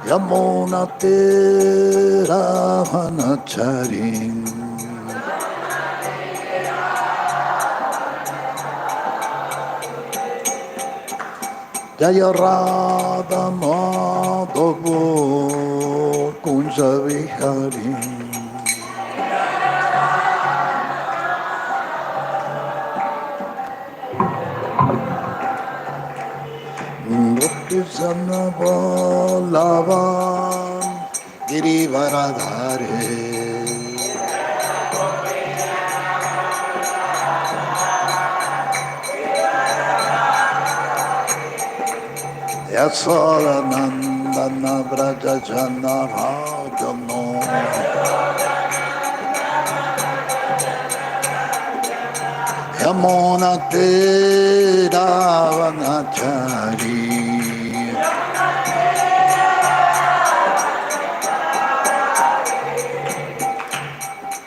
Yamuna Tera Vanacharin Jaya Radha Madhava Kunja Vihari Nuttisana Balavan Girivaradhare Yasara Nandana Braja Jana Rajano Yamuna Tera Vanachari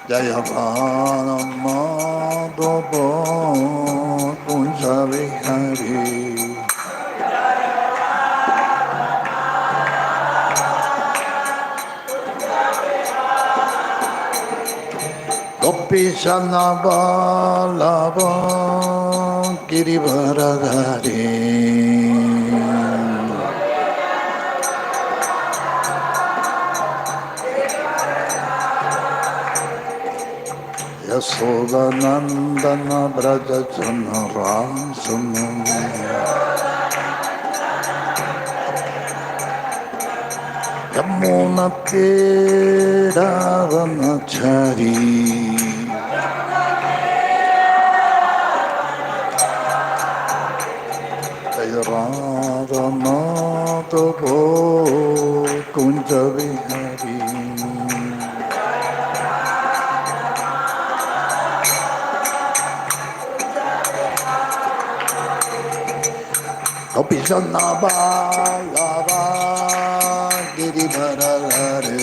Jaya Bhana Madhava Kunja Vihari Gopishana Balava Girivaradhari Yasoda Nandana Braja Jana Rajana Yamuna Tera Vanachari Radha Madhava Kunja Vihari Gopishana Balava Girivaradhare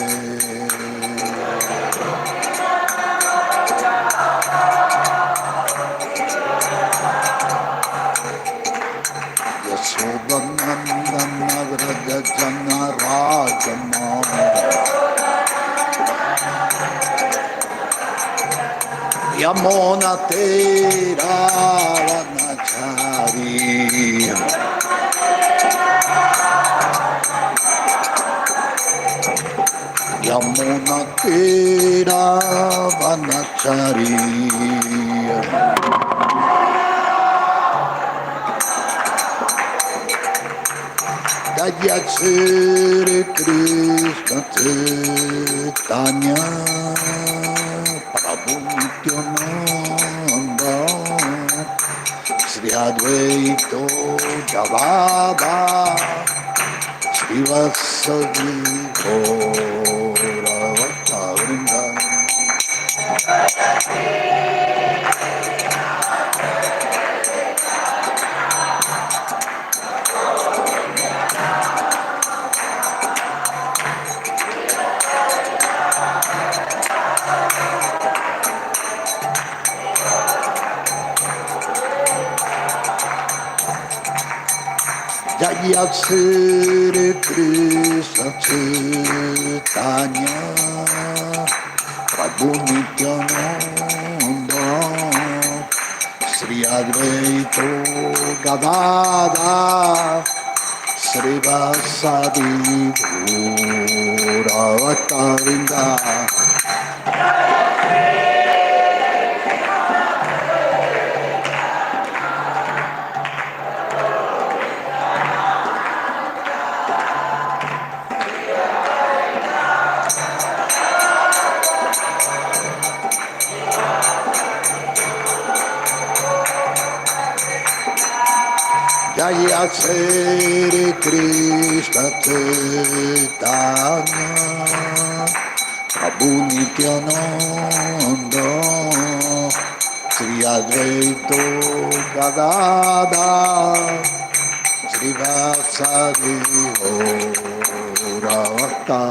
Yasodanandana Vraja Jana Rajana Yamuna Tera Vanachari Yamuna Tera Vanachari Jaya Shri Krishna Chaitanya Prabhu Nityananda Shri Advaita Gadadhara Shri Vasadi Gaura Bhakta Jaya Shri Krishna Chaitanya Prabhu Nityananda Shri Advaita Gadadhara Shri Vasadi Gaura Bhakta Jaya Shri Krishna Chaitanya Prabhu Nityananda Shri Advaita Gadadhara Shri Vasadi Gaura Bhakta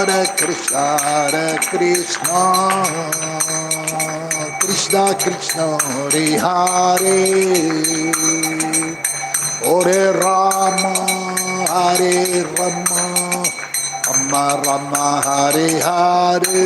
Hare Krishna, Krishna Krishna Hare Hare, Hare Rama, Hare Rama, Rama Rama, Hare Hare.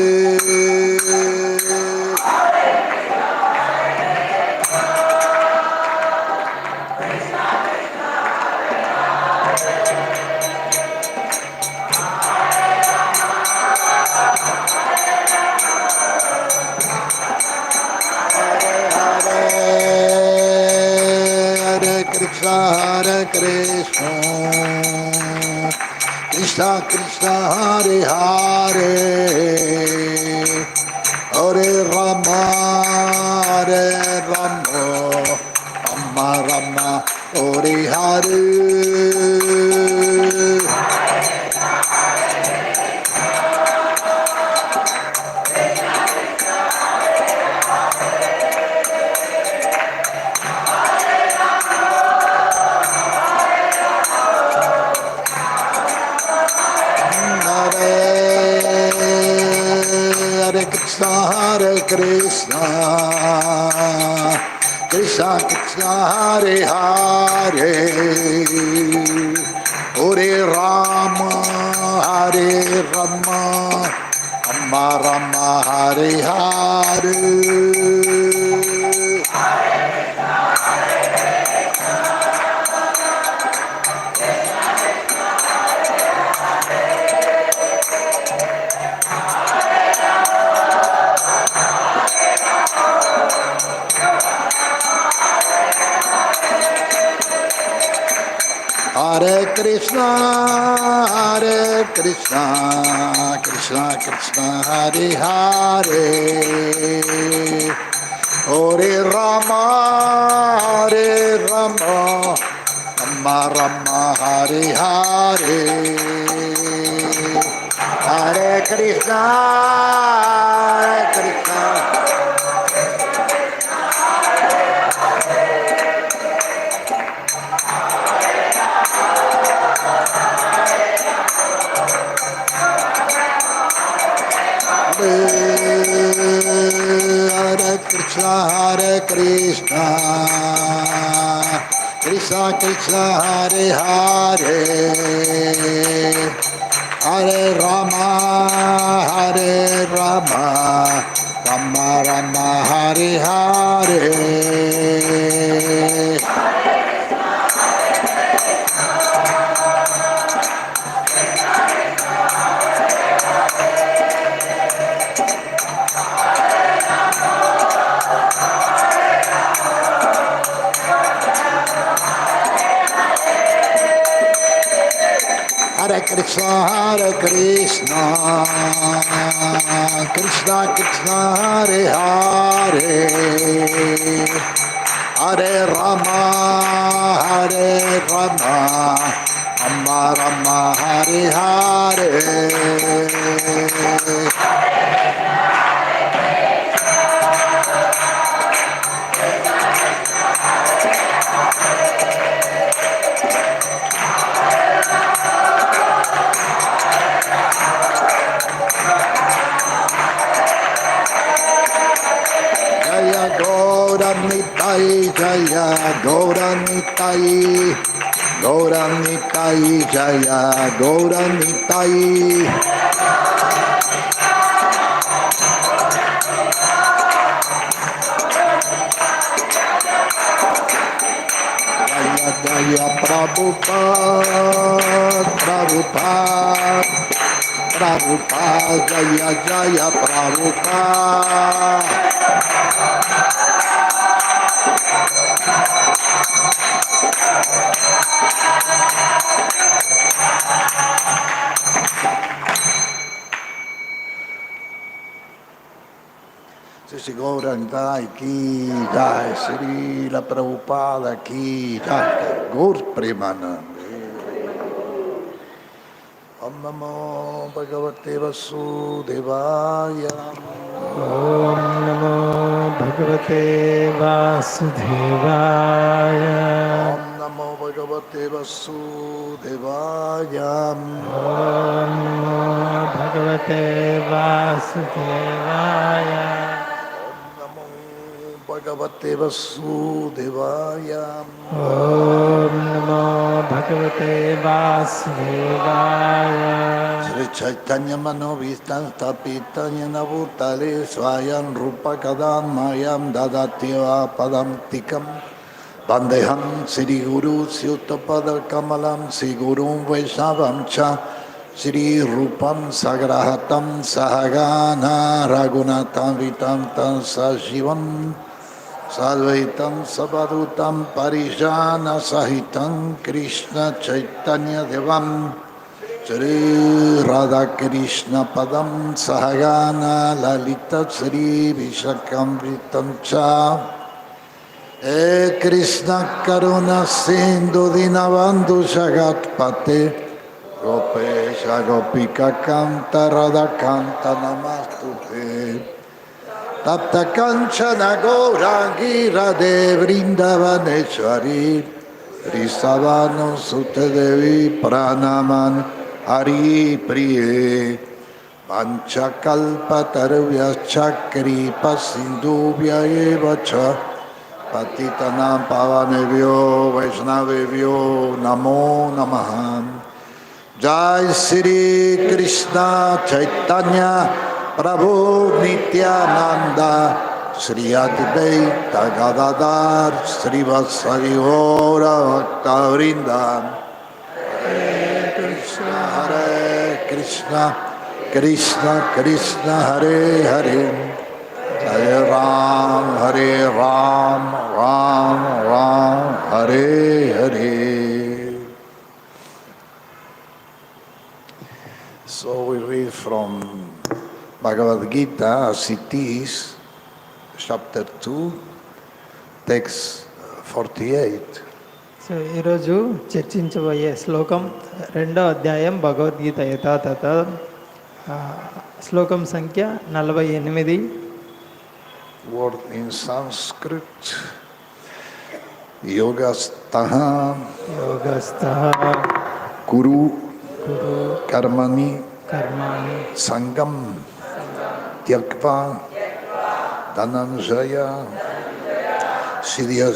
Hare Krishna, Krishna Krishna Hare Hare, Hare Rama, Hare Rama, Rama Rama, Hare Hare. Hare Krishna, Krishna Krishna Hare Hare, Hare Rama, Hare Rama, Rama Rama, Hare Hare. Hare Krishna, Krishna Krishna Hare Hare, Hare Rama, Hare Rama, Rama Rama, Hare Hare, Hare Krishna, Krishna. Hare Krishna, Krishna Krishna Hare Hare, Hare Rama, Hare Rama, Rama Rama, Hare Hare. Hare Krishna, Krishna Krishna Hare Hare, Hare Rama, Hare Rama, Rama Rama, Hare Hare. Jaya Gauranitai, Jaya Gauranitai, Gauranitai, Jaya Gauranitai. Jaya Jaya Prabhupada, Prabhupada, Prabhupada, Jaya Jaya Prabhupada. Sri Gauranga ki jai, Sri La Prabhupada ki jai, Gaur Premanande. Om Namo Bhagavate Vasudevaya. Om Namo Bhagavate Vasudevaya. Om Namo Bhagavate Vasudevaya. Om Namo भगवते वासुदेवाय नमो भगवते वसुदेवाय ॐ नमो भगवते वासुदेवाय श्री चैतन्य मनोभीष्टं स्थापितं येन भूतले स्वयं रूपकदान्मयं ददात्यपदन्तिकं वन्देऽहं श्रीगुरु स्यूतपदकमलं श्रीगुरुं वैष्णवं च श्रीरूपं सग्रहतं सहगना रघुनाथान्वितं तं सजीवं साद्वैतं सवधूतं परिजनसहितं कृष्णचैतन्यदेवं श्री राधा कृष्ण पदम सहगाना ललिता श्री विशाखामृतं च हे कृष्ण करुणा सिंधु दीनबंधु जगत्पते गोपेश गोपिका कांत राधा कांत नमस्तुते तप्त कंचन गौरांगी राधे वृंदावनेश्वरी ऋषभानुसुते देवी प्रणमन् हरि प्रिये पंचकल्पतरुभ्यश्च कृपासिन्धुभ्य एव च पतितानां पावनेभ्यो वैष्णवेभ्यो नमो नमः। जय श्री कृष्ण चैतन्य प्रभु नित्यानंद श्री अद्वैत गदाधर श्रीवासदि गौर भक्तवृंद हरे Krishna Krishna Krishna Hare Hare Hare Ram Ram Ram Hare Hare. So we read from Bhagavad Gita as it is, chapter 2, text 48. So ఈరోజు చర్చించబోయే శ్లోకం 2వ అధ్యాయం భగవద్గీత యథాతథ శ్లోకం సంఖ్య 48. Word in Sanskrit, yogastaha యోగస్థః kuru Kuru karmani కర్మాణి sangam tyakva dhananjaya siddhya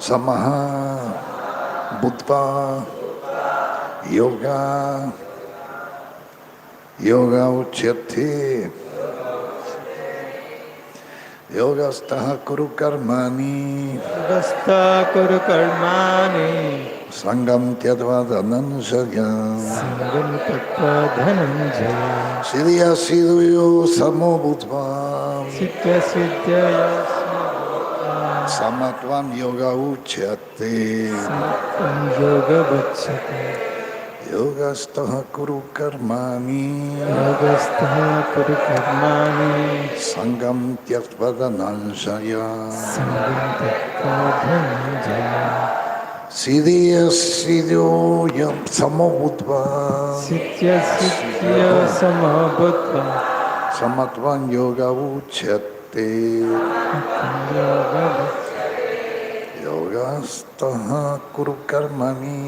samaha buddha yoga uchyate yogastaha kuru karmani యోగస్థః కురు కర్మాణి sangam tyakva dhananjaya సంగం త్యక్త్వా Dhananjaya siddhya samo buddha సిద్ధ్య సిద్ధ్యయో samatvam yoga uchyate సమత్వం యోగ ఉచ్యతే yogastaha kuru karmani యోగస్థః కురు కర్మాణి sangam tyakva dhananjaya సంగం త్యక్త్వా Dhananjaya siddhyo samo buddha సిద్ధ్య సిద్ధ్యో సమభూత్వా samatvam yoga uchyate యోగ yogastaha kuru karmani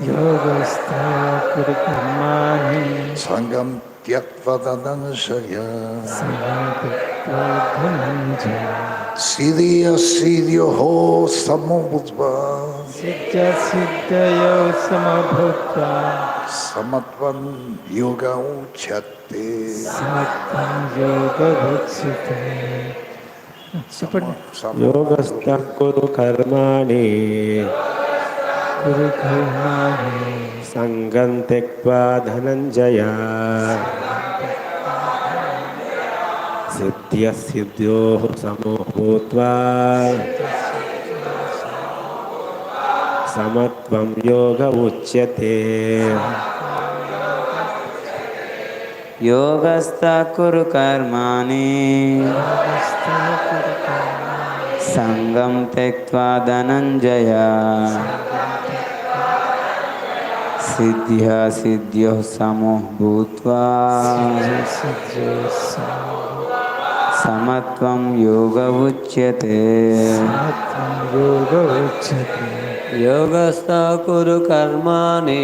యోగస్థః కురు కర్మాణి sangam tyakva dhananjaya సంగం త్యక్త్వా Dhananjaya siddhyo samo buddha సిద్ధ్య సిద్ధ్యయో సమభూత్వా samatvam yoga uchyate సమత్వం యోగ ఉచ్యతే. చెప్పండి. యోగస్థః కురు కర్మాణి కురు కర్మాణి సంగం త్యక్త్వా ధనంజయ సిద్ధ్యః సిద్ధ్యోః సమో భూత్వా సమత్వం యోగ ఉచ్యతే योगस्थः कुरु कर्माणि संगं त्यक्त्वा धनञ्जय सिद्ध्या सिद्ध्योः समो भूत्वा समत्वं योग उच्यते. సమత్వం యోగ ఉచ్యతే. योगस्थ कुरु कर्माणि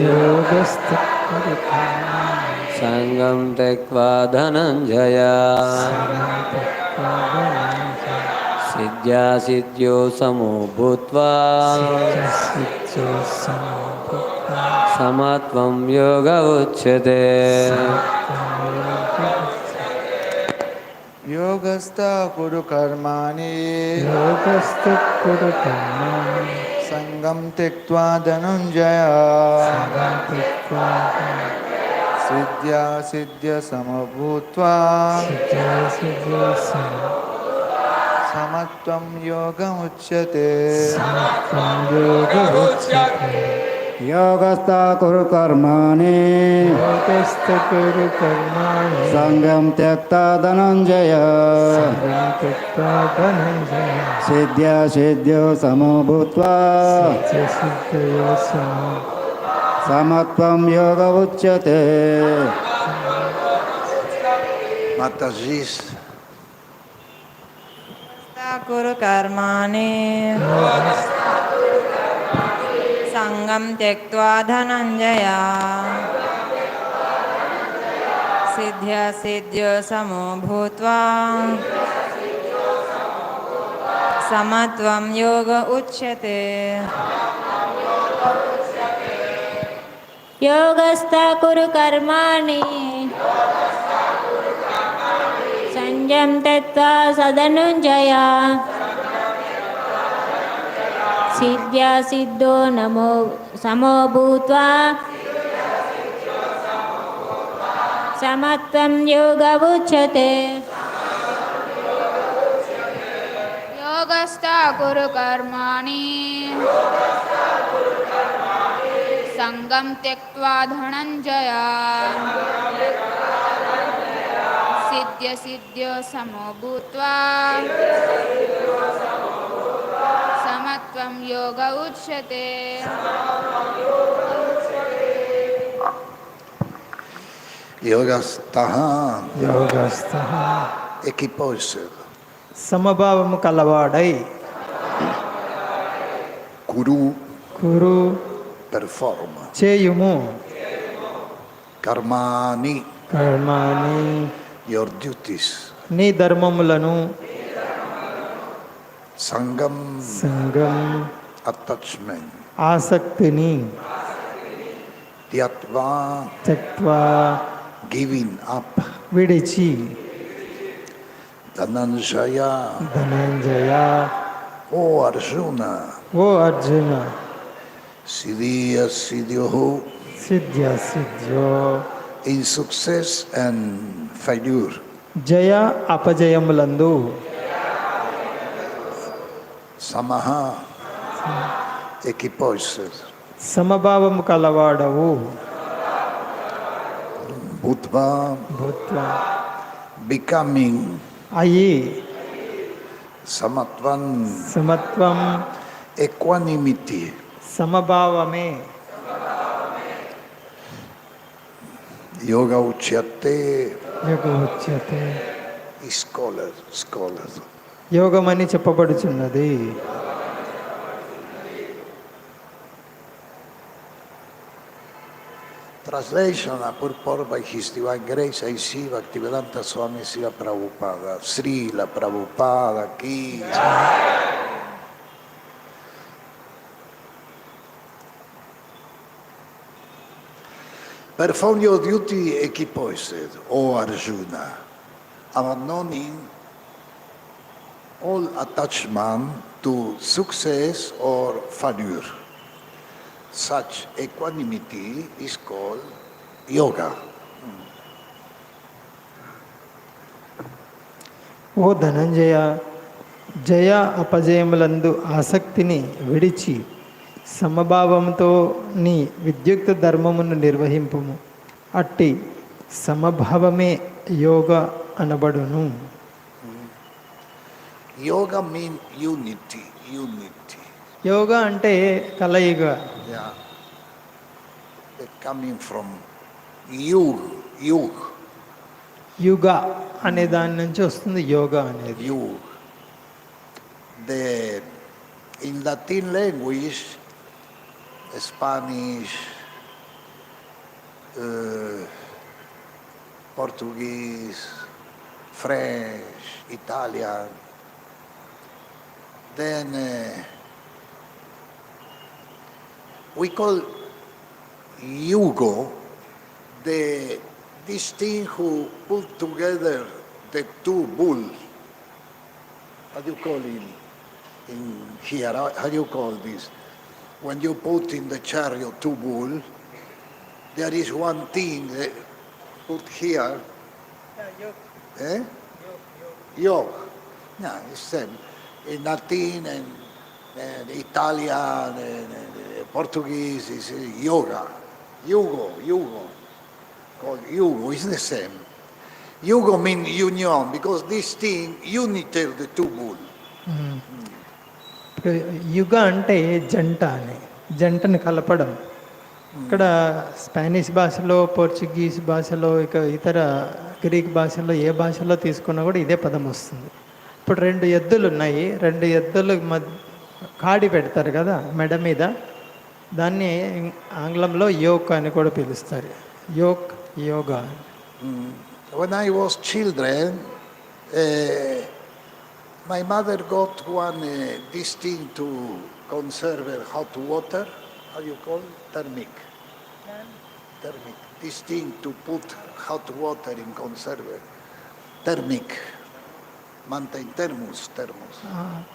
योगस्थ कुरु कर्माणि संगं त्यक्त्वा धनञ्जय संगं त्यक्त्वा धनञ्जय सिद्ध्या सिद्ध्यो समो भूत्वा सिद्ध्यसिद्ध्यो समो भूत्वा समत्वं योग उच्यते योगस्थ कुरु कर्माणि योगस्थ कुरु कर्माणि संगम त्यक्त्वा धनञ्जय संगं त्यक्त्वा सिद्ध्या सिद्ध्य समभूत्वा सिद्ध्यसिद्ध्यो समो समत्वं योगमुच्यते समत्वं योग उच्यते योगस्थ कुरु कर्माणि योगस्थ कुरु कर्माणि संगम त्यक्ता धनञ्जय संगं त्यक्त्वा धनञ्जय सिद्ध्या सिद्ध्यो समो भूत्वा सिद्ध्यसिद्ध्यो समो समत्वं योग उच्यते Mataji, कुरु कर्माणि संगं त्यक्त्वा धनञ्जय सिद्ध्यसिद्ध्यो समो भूत्वा समत्वं योग उच्यते योगस्थ कुरु कर्माणि संयम त्यक्त्वा सधनञ्जय सिद्ध्या सिद्धो नमो समो भूत्वा समत्वं योग उच्यते योगस्थ कुरु कर्माणि संगं त्यक्त्वा धनञ्जय सिद्ध्यसिद्ध्यो समो भूत्वा समत्वं योग उच्यते योगस्थः योगस्थः equipoise సమభావము కలవాడై guru కురు perform చేయుము karmani కర్మాని your duties నీ ధర్మములను sangam సంగం attachment ఆసక్తిని tyatva త్యక్త్వా giving up విడిచి dhananjaya Dhananjaya o arjuna oh Arjuna siddhya siddhyoho సిద్ధ్య సిద్ధ్యో in success and failure Jaya అపజయములందు samaha equipoise సమభావము కలవాడవు bhutva భూత్వా becoming అయి samatvan సమత్వం equanimity సమభావమే yoga uchyate యోగ ఉచ్యతే scholar యోగమని చెప్పబడుచున్నది translation purport by His Divine Grace A.C. Bhaktivedanta Swami Srila Prabhupada Srila Prabhupada ki perform your duty equipoised, O Arjuna, abandoning all attachment to success or failure. Such equanimity is called yoga. ఓ ధనంజయ జయ అపజయములందు ఆసక్తిని విడిచి సమభావంతో నీ విద్యుక్త ధర్మమును నిర్వహింపుము అట్టి సమభావమే యోగ అనబడును Yoga means unity. యోగ అంటే కలయిక Yeah. They're coming from yug. యుగ అనే దాని నుంచి వస్తుంది యోగ అనేది The in Latin language, Spanish, Portuguese, French, Italian, then we call yugo this thing who put together the two bulls. How do you call it in here? How do you call this? When you put in the chariot two bulls, there is one thing that put here. Eh? Yoke. Yeah, it's same. In Latin and Italian and Portuguese is yoga. Yugo. Called yugo, it's the same. Yugo means union because this thing united the two bulls. ఇప్పుడు యుగ అంటే జంట అని, జంటను కలపడం. ఇక్కడ Spanish భాషలో, Portuguese భాషలో, ఇక ఇతర గ్రీక్ భాషలో, ఏ భాషలో తీసుకున్నా కూడా ఇదే పదం వస్తుంది. ఇప్పుడు 2 ఎద్దులు ఉన్నాయి, 2 ఎద్దులు కాడి పెడతారు కదా మెడ మీద, దాన్ని ఆంగ్లంలో యోక్ అని కూడా పిలుస్తారు. Yoke, yoga. When I was children, my mother got one this thing to conserve hot water. How you call it? Thermic. This thing to put hot water in conserve. Thermic. Maintain thermos.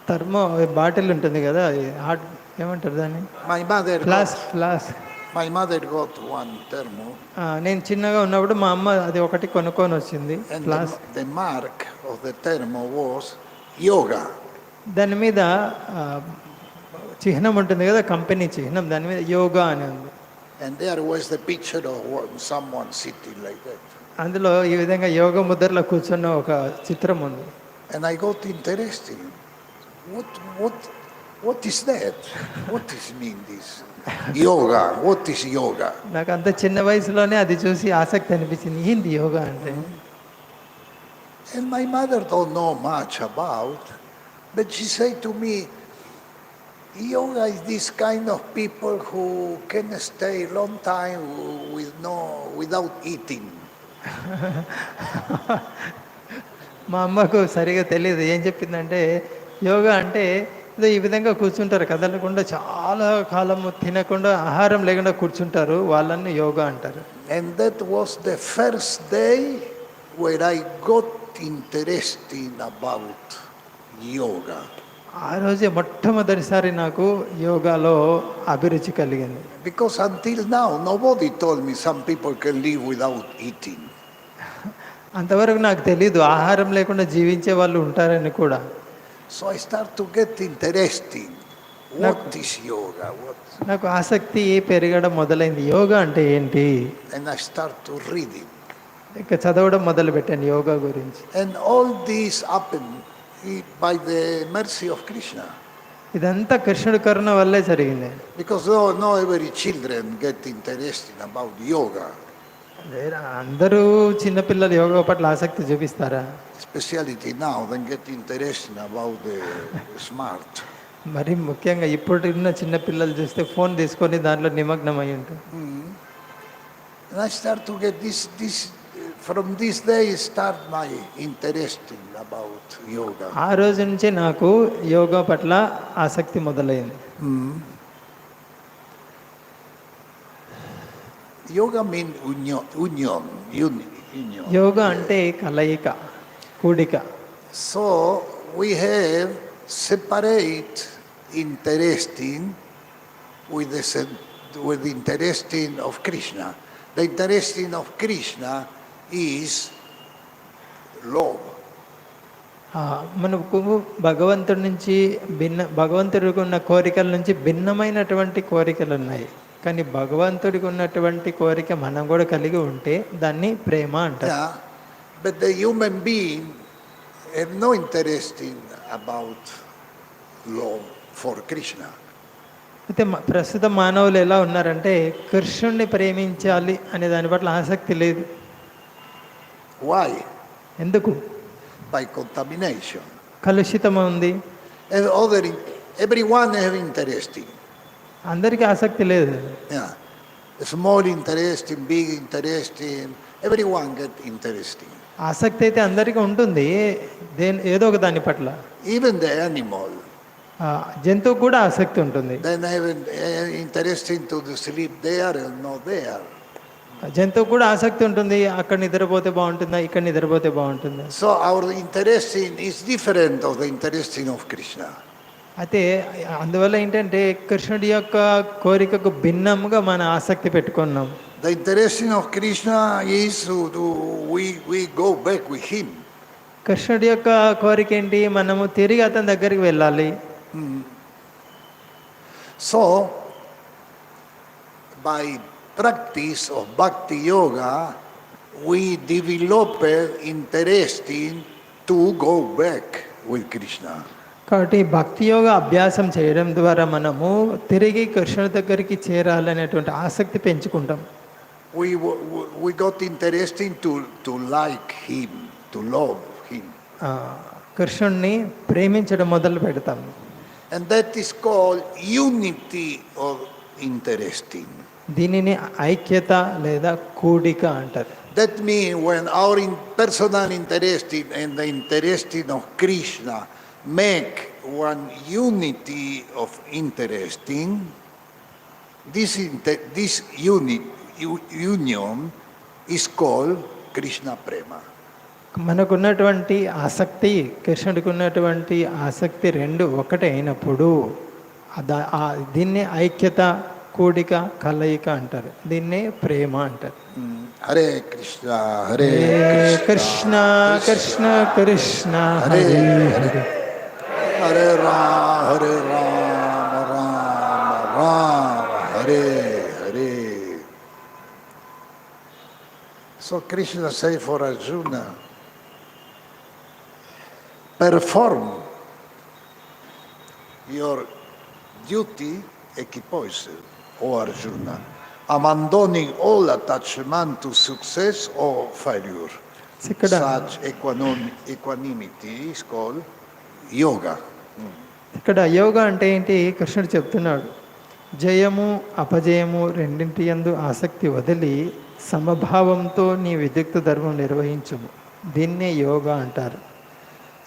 Thermo bottle ఉంటుంది కదా, hot ఏమంటారు దాన్ని? My mother flask. My mother got one thermo. నేను చిన్నగా ఉన్నప్పుడు మా అమ్మ అది ఒకటి కొనుక్కొని వచ్చింది. And the mark of the thermo was yoga. దాని మీద చిహ్నం ఉంటుంది కదా, కంపెనీ చిహ్నం, దాని మీద యోగా అని ఉంది. And there was the picture of someone sitting like that. అందులో ఈ విధంగా యోగ ముద్రలో కూర్చున్న ఒక చిత్రం ఉంది. And I got interested. What is that? What is mean this? Yoga. What is yoga? నాకు అంత చిన్న వయసులోనే అది చూసి ఆసక్తి అనిపించింది, ఏంది యోగా అంటే. And my mother don't know much about, but she said to me, yoga is this kind of people who can stay long time without eating. మా అమ్మకు సరిగా తెలియదు. ఏం చెప్పిందంటే, యోగా అంటే ఏదో ఈ విధంగా కూర్చుంటారు, కదలకుండా చాలా కాలము తినకుండా, ఆహారం లేకుండా కూర్చుంటారు, వాళ్ళని యోగా అంటారు. And that was the first day where I got interested about yoga. ఆ రోజే మొట్టమొదటిసారి నాకు యోగాలో అభిరుచి కలిగింది. Because until now nobody told me some people can live without eating. అంతవరకు నాకు తెలీదు ఆహారం లేకుండా జీవించే వాళ్ళు ఉంటారని కూడా. So I start to get interested. What is yoga? నాకు ఆసక్తి పెరగడం మొదలైంది. యోగా అంటే ఏంటి? And I start to read it. ఇక చదవడం మొదలు పెట్టాను యోగా గురించి. And all this happened by the mercy of Krishna. ఇదంతా కృష్ణుడి కరుణ వల్లే జరిగింది. Because no every children get interested about yoga. అందరూ చిన్నపిల్లలు యోగా పట్ల ఆసక్తి చూపిస్తారా? Speciality now then get interested about the smart. మరి ముఖ్యంగా ఇప్పుడున్న చిన్నపిల్లలు చూస్తే ఫోన్ తీసుకొని దాంట్లో నిమగ్నం అయి ఉంటారు. And I start to get this from this day start my interest about yoga. ఆ రోజు నుంచి నాకు యోగా పట్ల ఆసక్తి మొదలైంది. Yoga means union. యోగా అంటే కలయిక, కూడిక. So we have separate interesting with the interesting of Krishna. The interesting of Krishna is love. మనకు భగవంతుడి నుంచి భగవంతుడికి ఉన్న కోరికల నుంచి భిన్నమైనటువంటి కోరికలు ఉన్నాయి. కానీ భగవంతుడికి ఉన్నటువంటి కోరిక మనం కూడా కలిగి ఉంటే దాన్ని ప్రేమ అంటారు. Yeah, but the human being have no interest about love for Krishna. అయితే ప్రస్తుత మానవులు ఎలా ఉన్నారంటే కృష్ణుడిని ప్రేమించాలి అనే దాని పట్ల ఆసక్తి లేదు. Why? ఎందుకు? By contamination. కలుషితం ఉంది. And other Everyone is interesting. అందరికీ ఆసక్తి లేదు. Yeah. Small interesting, big interesting. Everyone get interesting. ఆసక్తి అయితే అందరికీ ఉంటుంది, ఏదో ఒక దాని పట్ల. Even the animal. జంతువుకు కూడా ఆసక్తి ఉంటుంది. Then even interesting to the sleep there or not there. జంతువుకు కూడా ఆసక్తి ఉంటుంది, అక్కడ నిద్రపోతే బాగుంటుందా, ఇక్కడ నిద్రపోతే బాగుంటుందా. So our interesting is different of the interesting of Krishna. అయితే అందువల్ల ఏంటంటే కృష్ణుడి యొక్క కోరికకు భిన్నంగా మన ఆసక్తి పెట్టుకున్నాం. The interesting of Krishna is we go back with him. కృష్ణుడి యొక్క కోరిక ఏంటి, మనము తిరిగి అతని దగ్గరికి వెళ్ళాలి. So by practice of bhakti yoga we develop interesting to go back with Krishna. కాబట్టి భక్తి యోగ అభ్యాసం చేయడం ద్వారా మనము తిరిగి కృష్ణుడి దగ్గరికి చేరాలనేటువంటి ఆసక్తి పెంచుకుంటాం. We got interesting to like him, to love him. కృష్ణుడిని ప్రేమించడం మొదలు పెడతాం. And that is called unity of interesting. దీనిని ఐక్యత లేదా కూడిక అంటారు. That means when our personal interesting and the interesting of Krishna make one unity of interesting, this union is called Krishna Prema. మనకున్నటువంటి ఆసక్తి, కృష్ణుడికి ఉన్నటువంటి ఆసక్తి రెండు ఒకటే అయినప్పుడు దీన్నే ఐక్యత, కూడిక, కలయిక అంటారు. దీన్నే ప్రేమ అంటారు. Hare Krishna Hare Krishna Krishna Krishna Hare Hare, Hare Rama Rama Rama Hare Hare. So Krishna say for Arjuna, perform your duty equipoise, O Arjuna, abandoning all attachment to success or failure. Such equanimity is called yoga. ఇక్కడ యోగా అంటే ఏంటి, కృష్ణుడు చెప్తున్నాడు, జయము అపజయము రెండింటి యందు ఆసక్తి వదిలి సమభావంతో నీ విద్యుక్త ధర్మం నిర్వహించుము. దీన్నే యోగా అంటారు.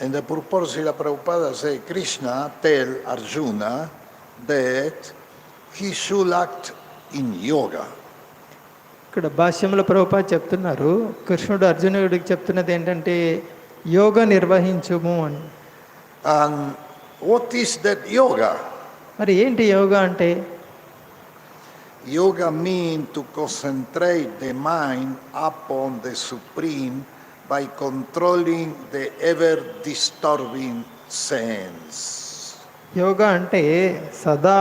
And the purport Srila Prabhupada say, Krishna tell Arjuna that he should act in yoga. ఇక్కడ భాష్యంలో ప్రభుపాద చెప్తున్నారు, కృష్ణుడు అర్జునుడికి చెప్తున్నది ఏంటంటే యోగ నిర్వహించుము అని. And what is that yoga? మరి ఏంటి యోగా అంటే? Yoga means to concentrate the mind upon the Supreme by controlling the ever-disturbing sense. Yoga అంటే సదా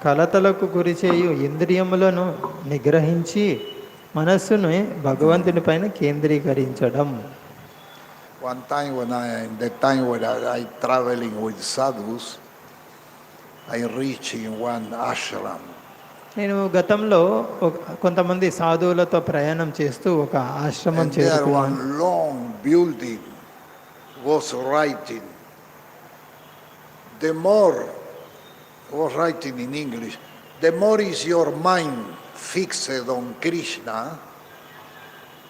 కలతలకు గురిచేయు ఇంద్రియములను నిగ్రహించి మనస్సును భగవంతుని పైన కేంద్రీకరించడం. One time when I traveling with sadhus, I reach in one ashram. నేను గతంలో కొంతమంది సాధువులతో ప్రయాణం చేస్తూ ఒక ఆశ్రమం And there చేరుకున్నాను. one long building was writing. The more was writing in English. The more is your mind fixed on Krishna.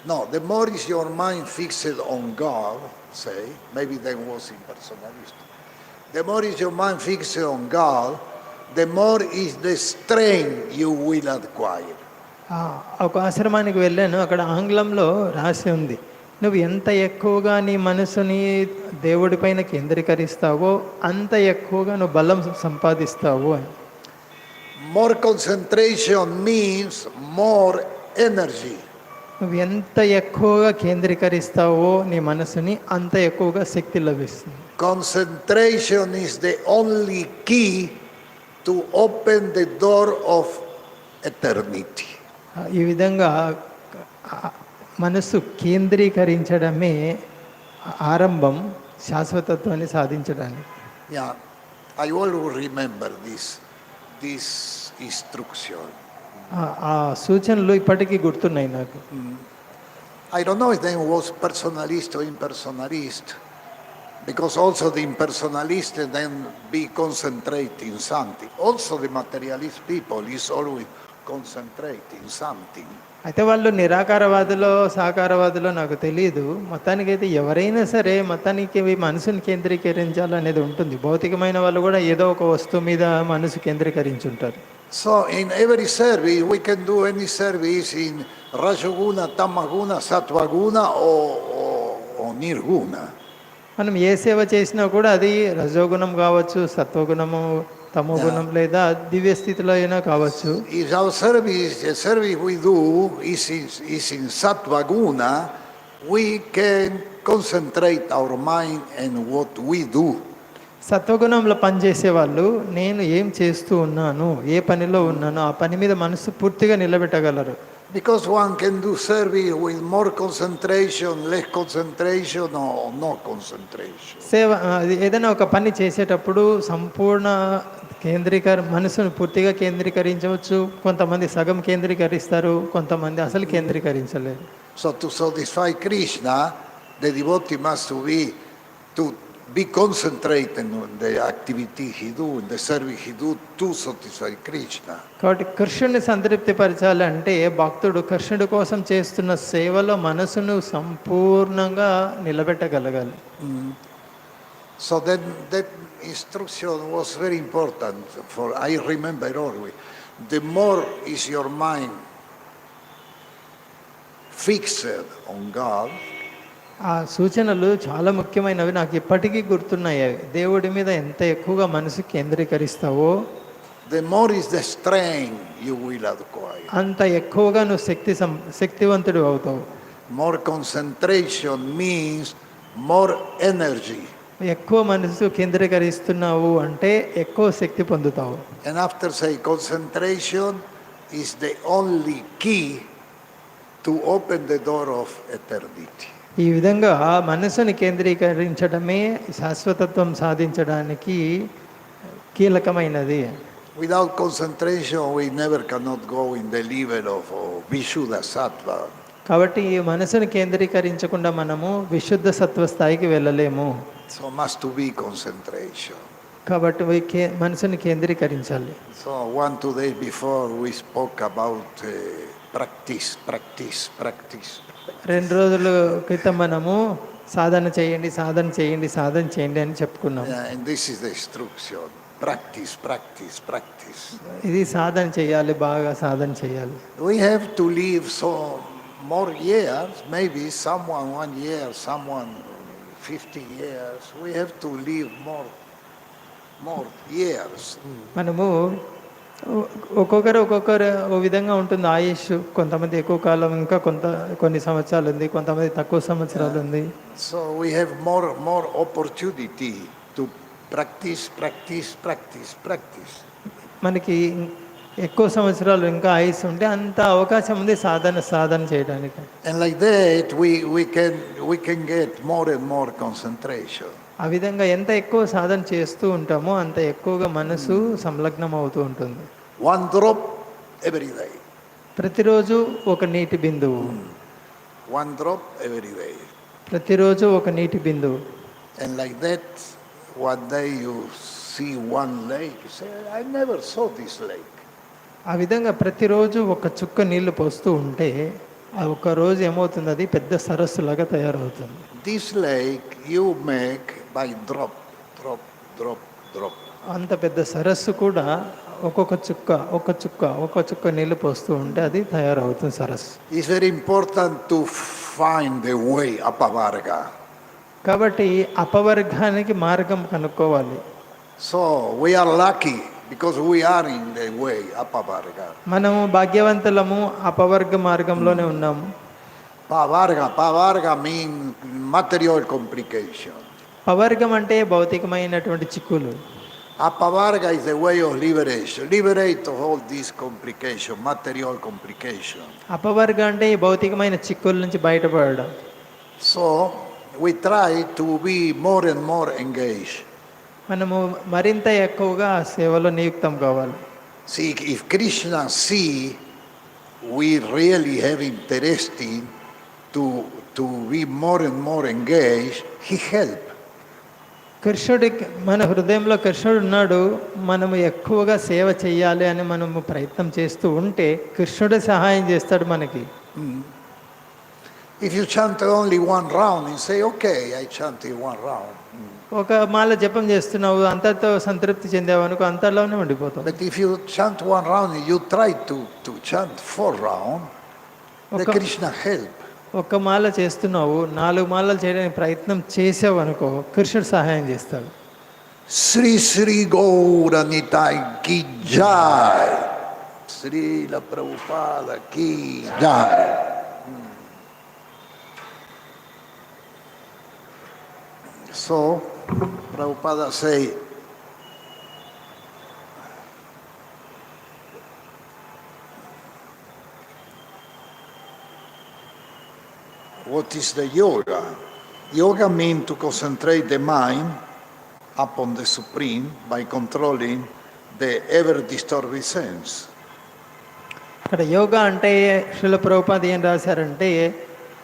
No, the more is your mind fixed on God. Say, maybe that was impersonalist. The more is your mind fixed on God, the more is the strength you will acquire. ఒక ఆశ్రమానికి వెళ్ళాను, అక్కడ ఆంగ్లంలో రాసి ఉంది, నువ్వు ఎంత ఎక్కువగా నీ మనసుని దేవుడిపైన కేంద్రీకరిస్తావో అంత ఎక్కువగా నువ్వు బలం సంపాదిస్తావు అని. More concentration means more energy. నువ్వు ఎంత ఎక్కువగా కేంద్రీకరిస్తావో నీ మనసుని అంత ఎక్కువగా శక్తి లభిస్తుంది. Concentration is the only key to open the door of eternity. ఈ విధంగా మనసు కేంద్రీకరించడమే ఆరంభం శాశ్వతత్వాన్ని సాధించడానికి. Yeah, I always remember this instruction. ఆ సూచనలు ఇప్పటికీ గుర్తున్నాయి నాకు. I don't know if they was personalist or impersonalist. Because also the impersonalist then be concentrating something. Also the materialist people is always concentrating something. అయితే వాళ్ళు నిరాకారవాదులో సాకారవాదులో నాకు తెలియదు. మొత్తానికైతే ఎవరైనా సరే మొత్తానికి మనసుని కేంద్రీకరించాలనేది ఉంటుంది. భౌతికమైన వాళ్ళు కూడా ఏదో ఒక వస్తువు మీద మనసు కేంద్రీకరించుంటారు. So in every service, we can do any service in Rajoguna, Tamaguna, Sattvaguna or Nirguna. మనం ఏ సేవ చేసినా కూడా అది రజోగుణం కావచ్చు, సత్వగుణము, తమోగుణం లేదా దివ్య స్థితిలో అయినా కావచ్చు. If our service, the service we do is in Sattvaguna, we can concentrate our mind and what we do. సత్వగుణంలో పనిచేసే వాళ్ళు నేను ఏం చేస్తూ ఉన్నాను, ఏ పనిలో ఉన్నాను, ఆ పని మీద మనసు పూర్తిగా నిలబెట్టగలరు. Because one can do service with more concentration, less concentration, or no concentration. సేవ ఏదైనా ఒక పని చేసేటప్పుడు సంపూర్ణ మనసును పూర్తిగా కేంద్రీకరించవచ్చు. కొంతమంది సగం కేంద్రీకరిస్తారు, కొంతమంది అసలు కేంద్రీకరించలేరు. So to satisfy Krishna, the devotee must be concentrated on the activity he do, in the service he do to satisfy Krishna. కాబట్టి కృష్ణుని సంతృప్తిపరచాలి అంటే భక్తుడు కృష్ణుడి కోసం చేస్తున్న సేవలో మనసును సంపూర్ణంగా నిలబెట్టగలగాలి. So that instruction was very important for, I remember always, the more is your mind fixed on God, ఆ సూచనలు చాలా ముఖ్యమైనవి, నాకు ఇప్పటికీ గుర్తున్నాయి. దేవుడి మీద ఎంత ఎక్కువగా మనసు కేంద్రీకరిస్తావో the more is the strength you will acquire. అంత ఎక్కువగా నువ్వు శక్తివంతుడు అవుతావు. More concentration means more energy. ఎక్కువ మనసు కేంద్రీకరిస్తున్నావు అంటే ఎక్కువ శక్తి పొందుతావు. And after say concentration is the only key to open the door of eternity. ఈ విధంగా మనసుని కేంద్రీకరించడమే శాశ్వతత్వం సాధించడానికి కీలకమైనది. Without concentration we never cannot go in the level of Vishuddha Sattva. కాబట్టి ఈ మనసుని కేంద్రీకరించకుండా మనము విశుద్ధ సత్వ స్థాయికి వెళ్ళలేము. So must to be concentration. కాబట్టి మనసుని కేంద్రీకరించాలి. So 2 days before we spoke about practice. 2 రోజుల క్రితం మనము సాధన చేయండి అని చెప్పుకున్నాం. And this is the instruction. Practice. ఇది సాధన చేయాలి, బాగా సాధన చేయాలి. We have to live so more years, maybe someone 1 year, someone 50 years. We have to live more years. మనము ఒక్కొక్కరు ఓ విధంగా ఉంటుంది ఆయుష్. కొంతమంది ఎక్కువ కాలం, ఇంకా కొన్ని సంవత్సరాలు ఉంది, కొంతమంది తక్కువ సంవత్సరాలు ఉంది. So we have more opportunity to practice. మనకి ఎక్కువ సంవత్సరాలు ఇంకా ఆయుష్ ఉంటే అంత అవకాశం ఉంది సాధన చేయడానికి. And like that we can get more and more concentration. ఆ విధంగా ఎంత ఎక్కువ సాధన చేస్తూ ఉంటామో అంత ఎక్కువగా మనసు సంలగ్నం అవుతూ ఉంటుంది. 1 drop every day. ప్రతిరోజు ఒక నీటి బిందువు. 1 drop every day. ప్రతిరోజు ఒక నీటి బిందువు. And like that, one day you see one lake, you say, I never saw this lake. ఆ విధంగా ప్రతిరోజు ఒక చుక్క నీళ్లు పోస్తూ ఉంటే ఆ ఒక రోజు ఏమవుతుంది, అది పెద్ద సరస్సులాగా తయారవుతుంది. This lake you make by drop. అంత పెద్ద సరస్సు కూడా ఒక్కొక్క చుక్క నీళ్లు పోస్తూ ఉంటే అది తయారవుతుంది సరస్సు. It's very important to find the way apavarga. కాబట్టి అపవర్గానికి మార్గం కనుక్కోవాలి. So we are lucky because we are in the way apavarga. మనము భాగ్యవంతులము, అపవర్గ మార్గంలోనే ఉన్నాము. Pavarga means material complication. పవర్గం అంటే భౌతికమైనటువంటి చిక్కులు. Apavarga is the way of liberation. Liberate all these complication, material complication. అపవర్గ అంటే ఈ భౌతికమైన చిక్కుల నుంచి బయటపడడం. So we try to be more and more engaged. మనము మరింత ఎక్కువగా ఆ సేవలో నియుక్తం కావాలి. See, if Krishna see we really have interesting to be more and more engaged, he help. కృష్ణుడికి మన హృదయంలో కృష్ణుడు ఉన్నాడు. మనము ఎక్కువగా సేవ చేయాలి అని మనము ప్రయత్నం చేస్తూ ఉంటే కృష్ణుడే సహాయం చేస్తాడు మనకి. If you chant only one round, you say, okay, I chanted one round. ఒక మాల జపం చేస్తున్నావు, అంతతో సంతృప్తి చెందావు అనుకో, అంతలోనే ఉండిపోతావు. But if you chant one round and you try to chant 4 rounds, the Krishna help. ఒక్క మాల చేస్తున్నావు, 4 మాలలు చేయడానికి ప్రయత్నం చేసావు అనుకో, కృష్ణుడు సహాయం చేస్తాడు. Sri Sri Gaura Nitai ki jai. Srila Prabhupada ki jai. So, Prabhupada say, what is the yoga? Yoga means to concentrate the mind upon the Supreme by controlling the ever-disturbing sense. ఇక్కడ యోగా అంటే శ్రీల ప్రభుపాద ఏం రాశారంటే,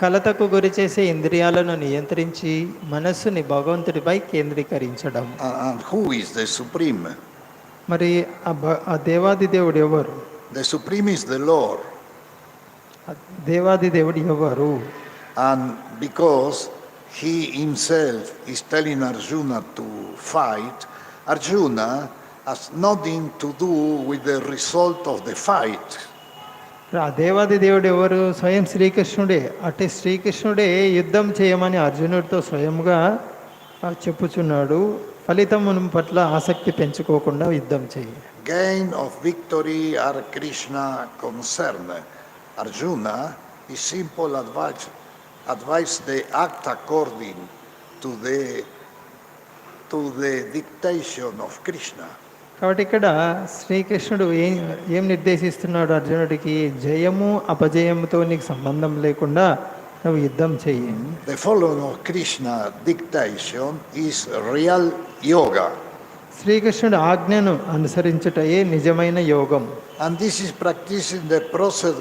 కలతకు గురి చేసే ఇంద్రియాలను నియంత్రించి మనస్సుని భగవంతుడిపై కేంద్రీకరించడం. And who is the Supreme? మరి ఆ దేవాది దేవుడు ఎవరు? The Supreme is the Lord. దేవాది దేవుడు ఎవరు? And because he himself is telling Arjuna to fight, Arjuna has nothing to do with the result of the fight. ఆ దేవాది దేవుడు ఎవరు? స్వయం శ్రీకృష్ణుడే. అటు శ్రీకృష్ణుడే యుద్ధం చేయమని అర్జునుడితో స్వయంగా చెప్పుచున్నాడు. ఫలితం పట్ల ఆసక్తి పెంచుకోకుండా యుద్ధం చేయి. Gain of victory are Krishna concerned. Arjuna is simple advice they act according to the dictation of Krishna. కాబట్టి ఇక్కడ శ్రీకృష్ణుడు ఏం నిర్దేశిస్తున్నాడు అర్జునుడికి? జయము అపజయముతో నీకు సంబంధం లేకుండా నువ్వు యుద్ధం చెయ్యి. The following of Krishna dictation is real yoga. శ్రీకృష్ణుడు ఆజ్ఞను అనుసరించుటయే నిజమైన యోగం. And this is practiced in the process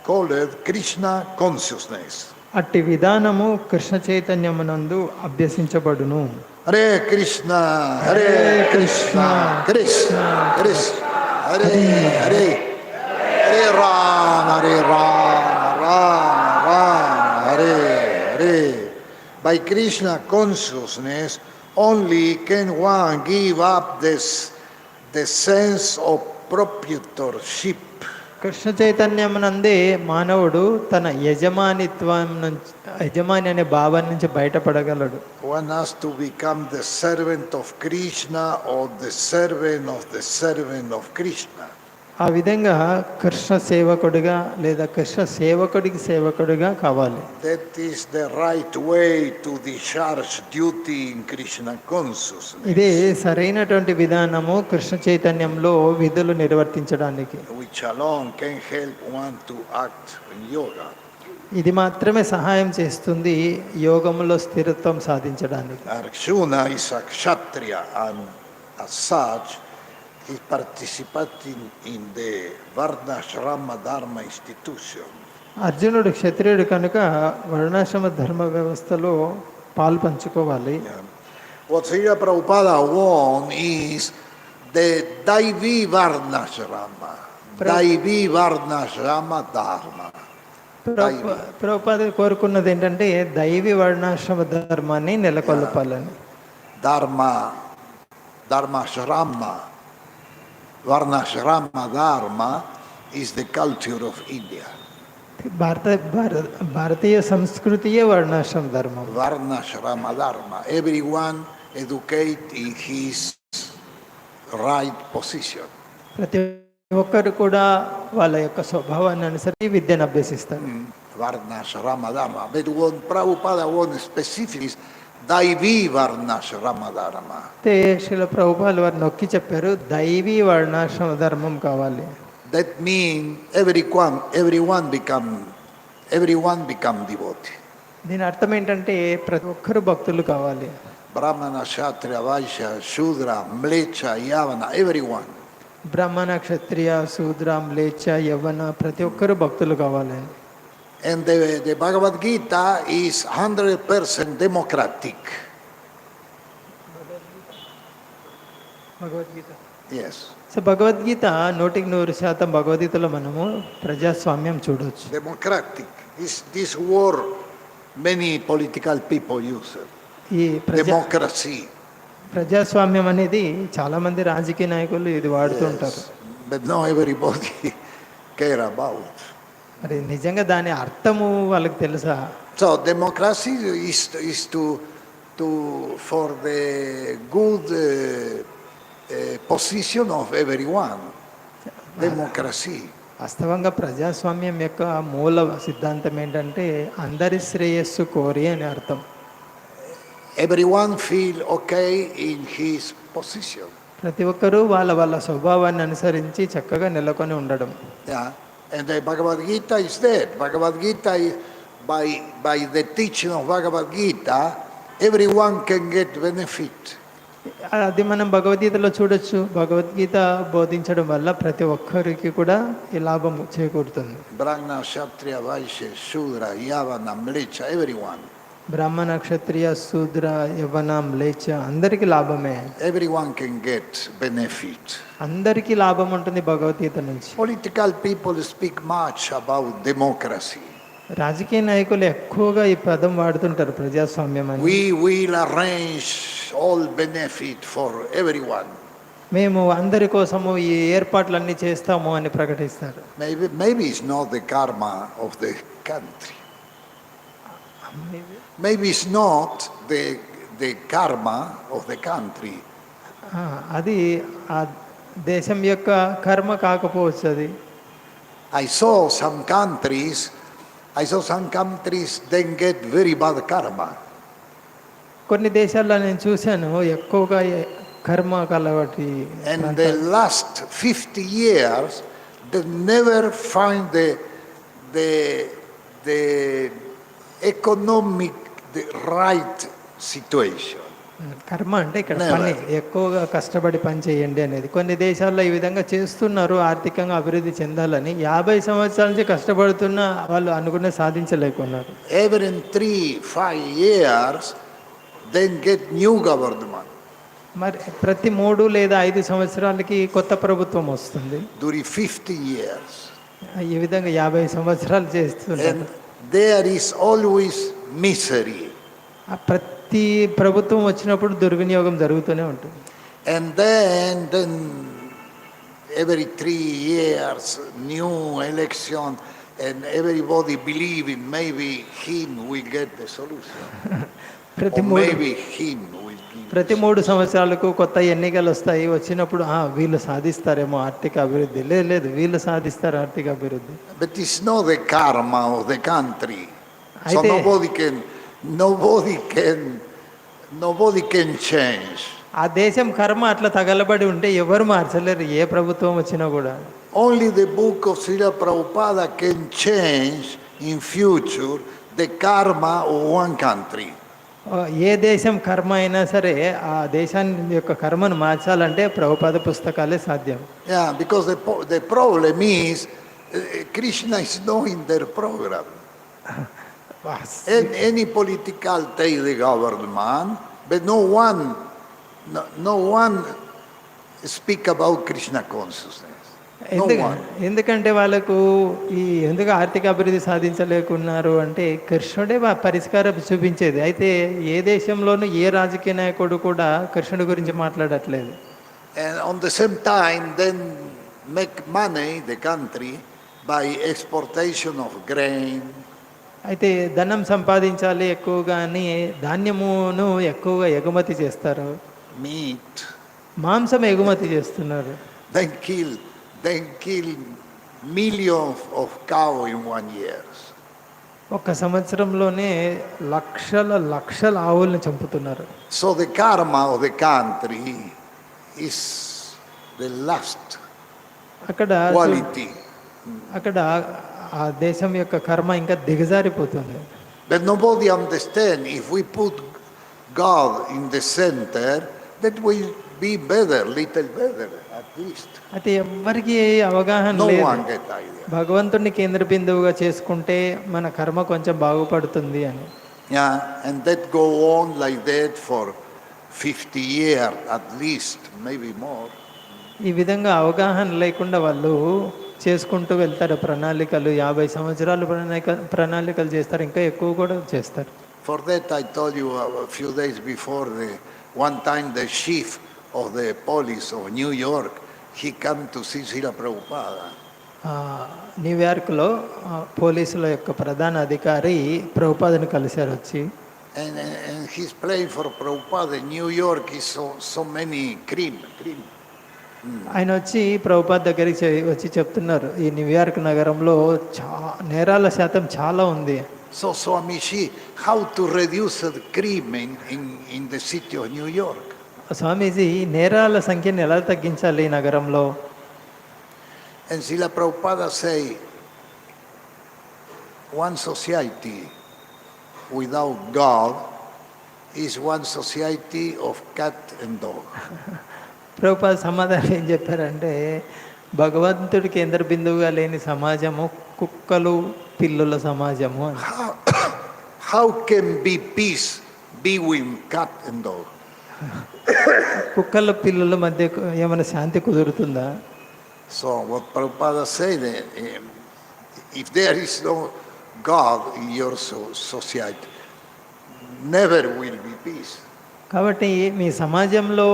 called Krishna consciousness. అట్టి విధానము Krishna చైతన్యమునందు అభ్యసించబడును. Hare Krishna, Hare Krishna, Krishna Krishna, Hare Hare, Hare Rama, Rama Rama, Hare Hare. By Krishna consciousness, only can one give up the sense of proprietorship. Krishna చైతన్యమునందే మానవుడు తన యజమాని అనే భావం నుంచి బయటపడగలడు. One has to become the servant of Krishna or the servant of Krishna. ఆ విధంగా కృష్ణ సేవకుడిగా లేదా కృష్ణ సేవకుడికి సేవకుడిగా కావాలి. That is the right way to discharge duty in Krishna consciousness. ఇదే సరైనటువంటి విధానము కృష్ణ చైతన్యంలో విధులు నిర్వర్తించడానికి. Which alone can help one to act in yoga. ఇది మాత్రమే సహాయం చేస్తుంది యోగంలో స్థిరత్వం సాధించడానికి. Arjuna is a kshatriya and as such he participating in the Varnashrama Dharma institution. అర్జునుడు క్షత్రియుడు కనుక వర్ణాశ్రమ ధర్మ వ్యవస్థలో పాలు పంచుకోవాలి. What Srila Prabhupada won is the Daivi Varnashrama. Daivi Varnashrama Dharma. Prabhupada కోరుకున్నది ఏంటంటే దైవీ వర్ణాశ్రమ ధర్మాన్ని నెలకొల్పాలని. Dharmashrama, Varnashrama Dharma is the culture of India. భారతీయ సంస్కృతియే వర్ణాశ్రమ ధర్మం. Varnashrama Dharma. Everyone educate in his right position. ప్రతి ఒక్కరు కూడా వాళ్ళ యొక్క స్వభావాన్ని అనుసరించి విద్యను అభ్యసిస్తారు. Varnashrama Dharma. But what Prabhupada wants specific is Daivi Varnashrama Dharma. Srila ప్రభుపాలు వారు నొక్కి చెప్పారు, దైవీ వర్ణాశ్రమ ధర్మం కావాలి. That means everyone become devotee. దీని అర్థం ఏంటంటే ప్రతి ఒక్కరు భక్తులు కావాలి. Brahmana, Kshatriya, Vaishya, Shudra, Mlecha, Yavana, everyone. బ్రాహ్మణ, క్షత్రియ, శూద్ర, మ్లేచ్ఛ, యవ్వన ప్రతి ఒక్కరు భక్తులు కావాలి. And the Bhagavad Gita is 100% democratic. Bhagavad Gita. Yes. So Bhagavad Gita 100% భగవద్గీతలో మనము ప్రజాస్వామ్యం చూడవచ్చు. Democratic. This word many political people use it. ఈ Democracy. ప్రజాస్వామ్యం అనేది చాలామంది రాజకీయ నాయకులు ఇది వాడుతూ ఉంటారు. But not everybody care about. మరి నిజంగా దాని అర్థము వాళ్ళకి తెలుసా? So democracy is to for the good position of everyone. Democracy. వాస్తవంగా ప్రజాస్వామ్యం యొక్క మూల సిద్ధాంతం ఏంటంటే అందరి శ్రేయస్సు కోరి అని అర్థం. Everyone feel okay in his position. ప్రతి ఒక్కరూ వాళ్ళ వాళ్ళ స్వభావాన్ని అనుసరించి చక్కగా నెలకొని ఉండడం. Yeah, and the Bhagavad Gita is that. Bhagavad Gita is, by the teaching of Bhagavad Gita, everyone can get benefit. అది మనం భగవద్గీతలో చూడొచ్చు. భగవద్గీత బోధించడం వల్ల ప్రతి ఒక్కరికి కూడా ఈ లాభం చేకూరుతుంది. Brahmana, Kshatriya, Vaishya, Shudra, Yavana, Mlecha, everyone. బ్రాహ్మణ, క్షత్రియ, శూద్ర, యవన, మ్లేచ్ఛ అందరికీ లాభమే. Everyone can get benefit. అందరికీ లాభం ఉంటుంది భగవద్గీత నుంచి. Political people speak much about democracy. రాజకీయ నాయకులు ఎక్కువగా ఈ పదం వాడుతుంటారు ప్రజాస్వామ్యం అని. We will arrange all benefit for everyone. మేము అందరి కోసము ఈ ఏర్పాట్లన్నీ చేస్తాము అని ప్రకటిస్తారు. Maybe it's not the karma of the country. Maybe it's not the karma of the country. అది ఆ దేశం యొక్క కర్మ కాకపోవచ్చు. అది I saw some countries then get very bad karma. కొన్ని దేశాల్లో నేను చూశాను ఎక్కువగా కర్మ కలవాటి. And the last 50 years they never find the economic the right situation. కర్మ అంటే ఇక్కడ పని ఎక్కువగా కష్టపడి పని చేయండి అనేది. కొన్ని దేశాల్లో ఈ విధంగా చేస్తున్నారు ఆర్థికంగా అభివృద్ధి చెందాలని. 50 సంవత్సరాల నుంచి కష్టపడుతున్నా వాళ్ళు అనుకునే సాధించలేకున్నారు. Every 3-5 years then get new government. మరి ప్రతి 3 లేదా 5 సంవత్సరాలకి కొత్త ప్రభుత్వం వస్తుంది. During 50 years. ఈ విధంగా 50 సంవత్సరాలు చేస్తున్నారు. And there is always misery. ప్రతి ప్రభుత్వం వచ్చినప్పుడు దుర్వినియోగం జరుగుతూనే ఉంటుంది. And then every 3 years new election and everybody believe in maybe him will get the solution. Maybe him will give. ప్రతి 3 సంవత్సరాలకు కొత్త ఎన్నికలు వస్తాయి. వచ్చినప్పుడు వీళ్ళు సాధిస్తారేమో ఆర్థిక అభివృద్ధి. లేదు వీళ్ళు సాధిస్తారు ఆర్థిక అభివృద్ధి. But it's not the karma of the country. So nobody can change. ఆ దేశం కర్మ అట్లా తగలబడి ఉంటే ఎవరు మార్చలేరు ఏ ప్రభుత్వం వచ్చినా కూడా. Only the book of Srila Prabhupada can change in future the karma of one country. ఏ దేశం కర్మ అయినా సరే ఆ దేశాన్ని యొక్క కర్మను మార్చాలంటే ప్రభుపాద పుస్తకాలే సాధ్యం. Yeah, because the problem is Krishna is not in their program. Any political take the government, but no one speak about Krishna consciousness. ఎందుకంటే వాళ్ళకు ఎందుకు ఆర్థిక అభివృద్ధి సాధించలేకున్నారు అంటే కృష్ణుడే పరిష్కారం చూపించేది. అయితే ఏ దేశంలోనూ ఏ రాజకీయ నాయకుడు కూడా కృష్ణుడి గురించి మాట్లాడట్లేదు. And on the same time then make money the country by exportation of grain. అయితే ధనం సంపాదించాలి ఎక్కువగా అని ధాన్యమును ఎక్కువగా ఎగుమతి చేస్తారు. Meat. మాంసం ఎగుమతి చేస్తున్నారు. Then kill millions of cow in 1 year. ఒక సంవత్సరంలోనే లక్షల ఆవులను చంపుతున్నారు. So the karma of the country is the last quality. అక్కడ ఆ దేశం యొక్క కర్మ ఇంకా దిగజారిపోతుంది. But nobody understand if we put God in the center that will be better, little better at least. అయితే ఎవ్వరికి అవగాహన లేదు. భగవంతుడిని కేంద్ర బిందువుగా చేసుకుంటే మన కర్మ కొంచెం బాగుపడుతుంది అని. Yeah, and that go on like that 50 years at least, maybe more. ఈ విధంగా అవగాహన లేకుండా వాళ్ళు చేసుకుంటూ వెళ్తారు ప్రణాళికలు. 50 సంవత్సరాలు ప్రణాళికలు చేస్తారు, ఇంకా ఎక్కువ కూడా చేస్తారు. For that, I told you a few days before, one time the chief of the police of New York, he came to see Srila Prabhupada. న్యూయార్క్లో పోలీసుల యొక్క ప్రధాన అధికారి ప్రభుపాదను కలిశారు వచ్చి. And he's playing for Prabhupada. New York is so many crime. ఆయన వచ్చి ప్రభుపాద దగ్గరికి వచ్చి చెప్తున్నారు, ఈ న్యూయార్క్ నగరంలో నేరాల శాతం చాలా ఉంది. So Swamiji, how to reduce the crime in the city of New York? స్వామీజీ, నేరాల సంఖ్యను ఎలా తగ్గించాలి ఈ నగరంలో? And Srila Prabhupada say, one society without God is one society of cat and dog. Prabhupada సమాధానం ఏం చెప్పారంటే, భగవంతుడి కేంద్ర బిందువుగా లేని సమాజము కుక్కలు పిల్లుల సమాజము అని. How can be peace between cat and dog? కుక్కల పిల్లుల మధ్య ఏమైనా శాంతి కుదురుతుందా? So what Prabhupada said, if there is no God in your society, never will be peace. కాబట్టి మీ సమాజంలో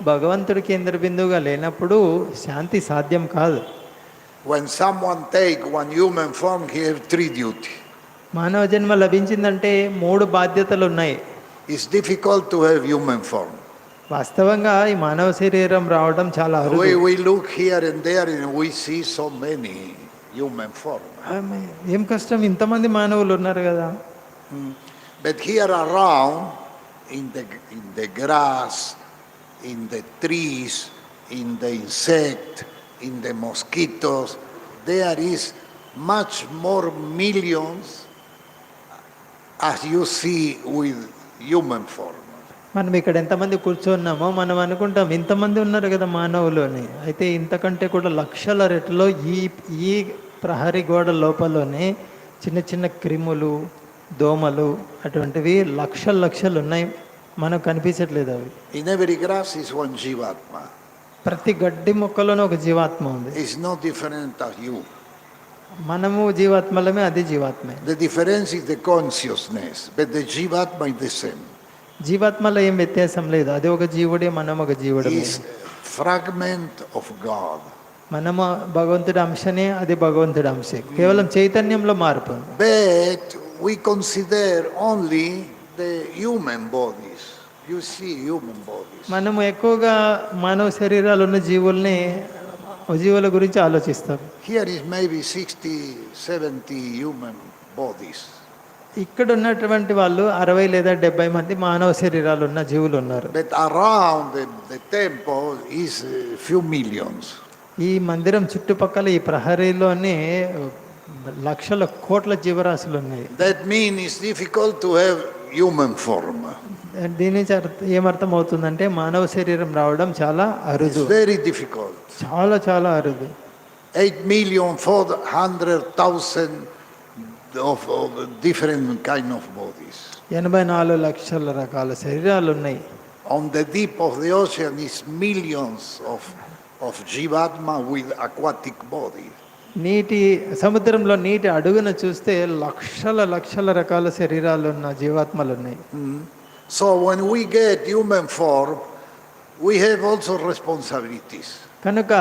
భగవంతుడి కేంద్ర బిందువుగా లేనప్పుడు శాంతి సాధ్యం కాదు. When someone take one human form, he have 3 duty. మానవ జన్మ లభించిందంటే 3 బాధ్యతలు ఉన్నాయి. It's difficult to have human form. వాస్తవంగా ఈ మానవ శరీరం రావడం చాలా అరుదు. We look here and there and we see so many human form. ఏం కష్టం, ఇంతమంది మానవులు ఉన్నారు కదా. But here around, in the grass, in the trees, in the insect, in the mosquitoes, there is much more millions as you see with human form. మనం ఇక్కడ ఎంతమంది కూర్చున్నామో మనం అనుకుంటాం ఇంతమంది ఉన్నారు కదా మానవులు అని. అయితే ఇంతకంటే కూడా లక్షల రెట్లో ఈ ప్రహరీ గోడ లోపలనే చిన్న చిన్న క్రిములు, దోమలు, అటువంటివి లక్షలు ఉన్నాయి, మనకు కనిపించట్లేదు అవి. In every grass is one jivatma. ప్రతి గడ్డి మొక్కలోనూ ఒక జీవాత్మ ఉంది. It's no different as you. మనము జీవాత్మలమే, అది జీవాత్మే. The difference is the consciousness, but the jivatma is the same. జీవాత్మలో ఏం వ్యత్యాసం లేదు, అది ఒక జీవుడే, మనం ఒక జీవుడే. Is fragment of God. మనము భగవంతుడి అంశనే, అది భగవంతుడి అంశే, కేవలం చైతన్యంలో మార్పు. But we consider only the human bodies. You see human bodies. మనము ఎక్కువగా మానవ శరీరాలు ఉన్న జీవుల గురించి ఆలోచిస్తాం. Here is maybe 60-70 human bodies. ఇక్కడ ఉన్నటువంటి వాళ్ళు 60 లేదా 70 మంది మానవ శరీరాలు ఉన్న జీవులు ఉన్నారు. But around the temple is few millions. ఈ మందిరం చుట్టుపక్కల ఈ ప్రహరీలోనే లక్షల కోట్ల జీవరాశులు ఉన్నాయి. That means it's difficult to have human form. దీని నుంచి ఏమర్థం అవుతుందంటే మానవ శరీరం రావడం చాలా అరుదు. It's very difficult. చాలా అరుదు. 8,400,000 of different kind of bodies. 84 లక్షల రకాల శరీరాలు ఉన్నాయి. On the deep of the ocean is millions of jivatma with aquatic body. సముద్రంలో నీటి అడుగున చూస్తే లక్షల రకాల శరీరాలు ఉన్న జీవాత్మలు ఉన్నాయి. So when we get human form, we have also responsibilities. కనుక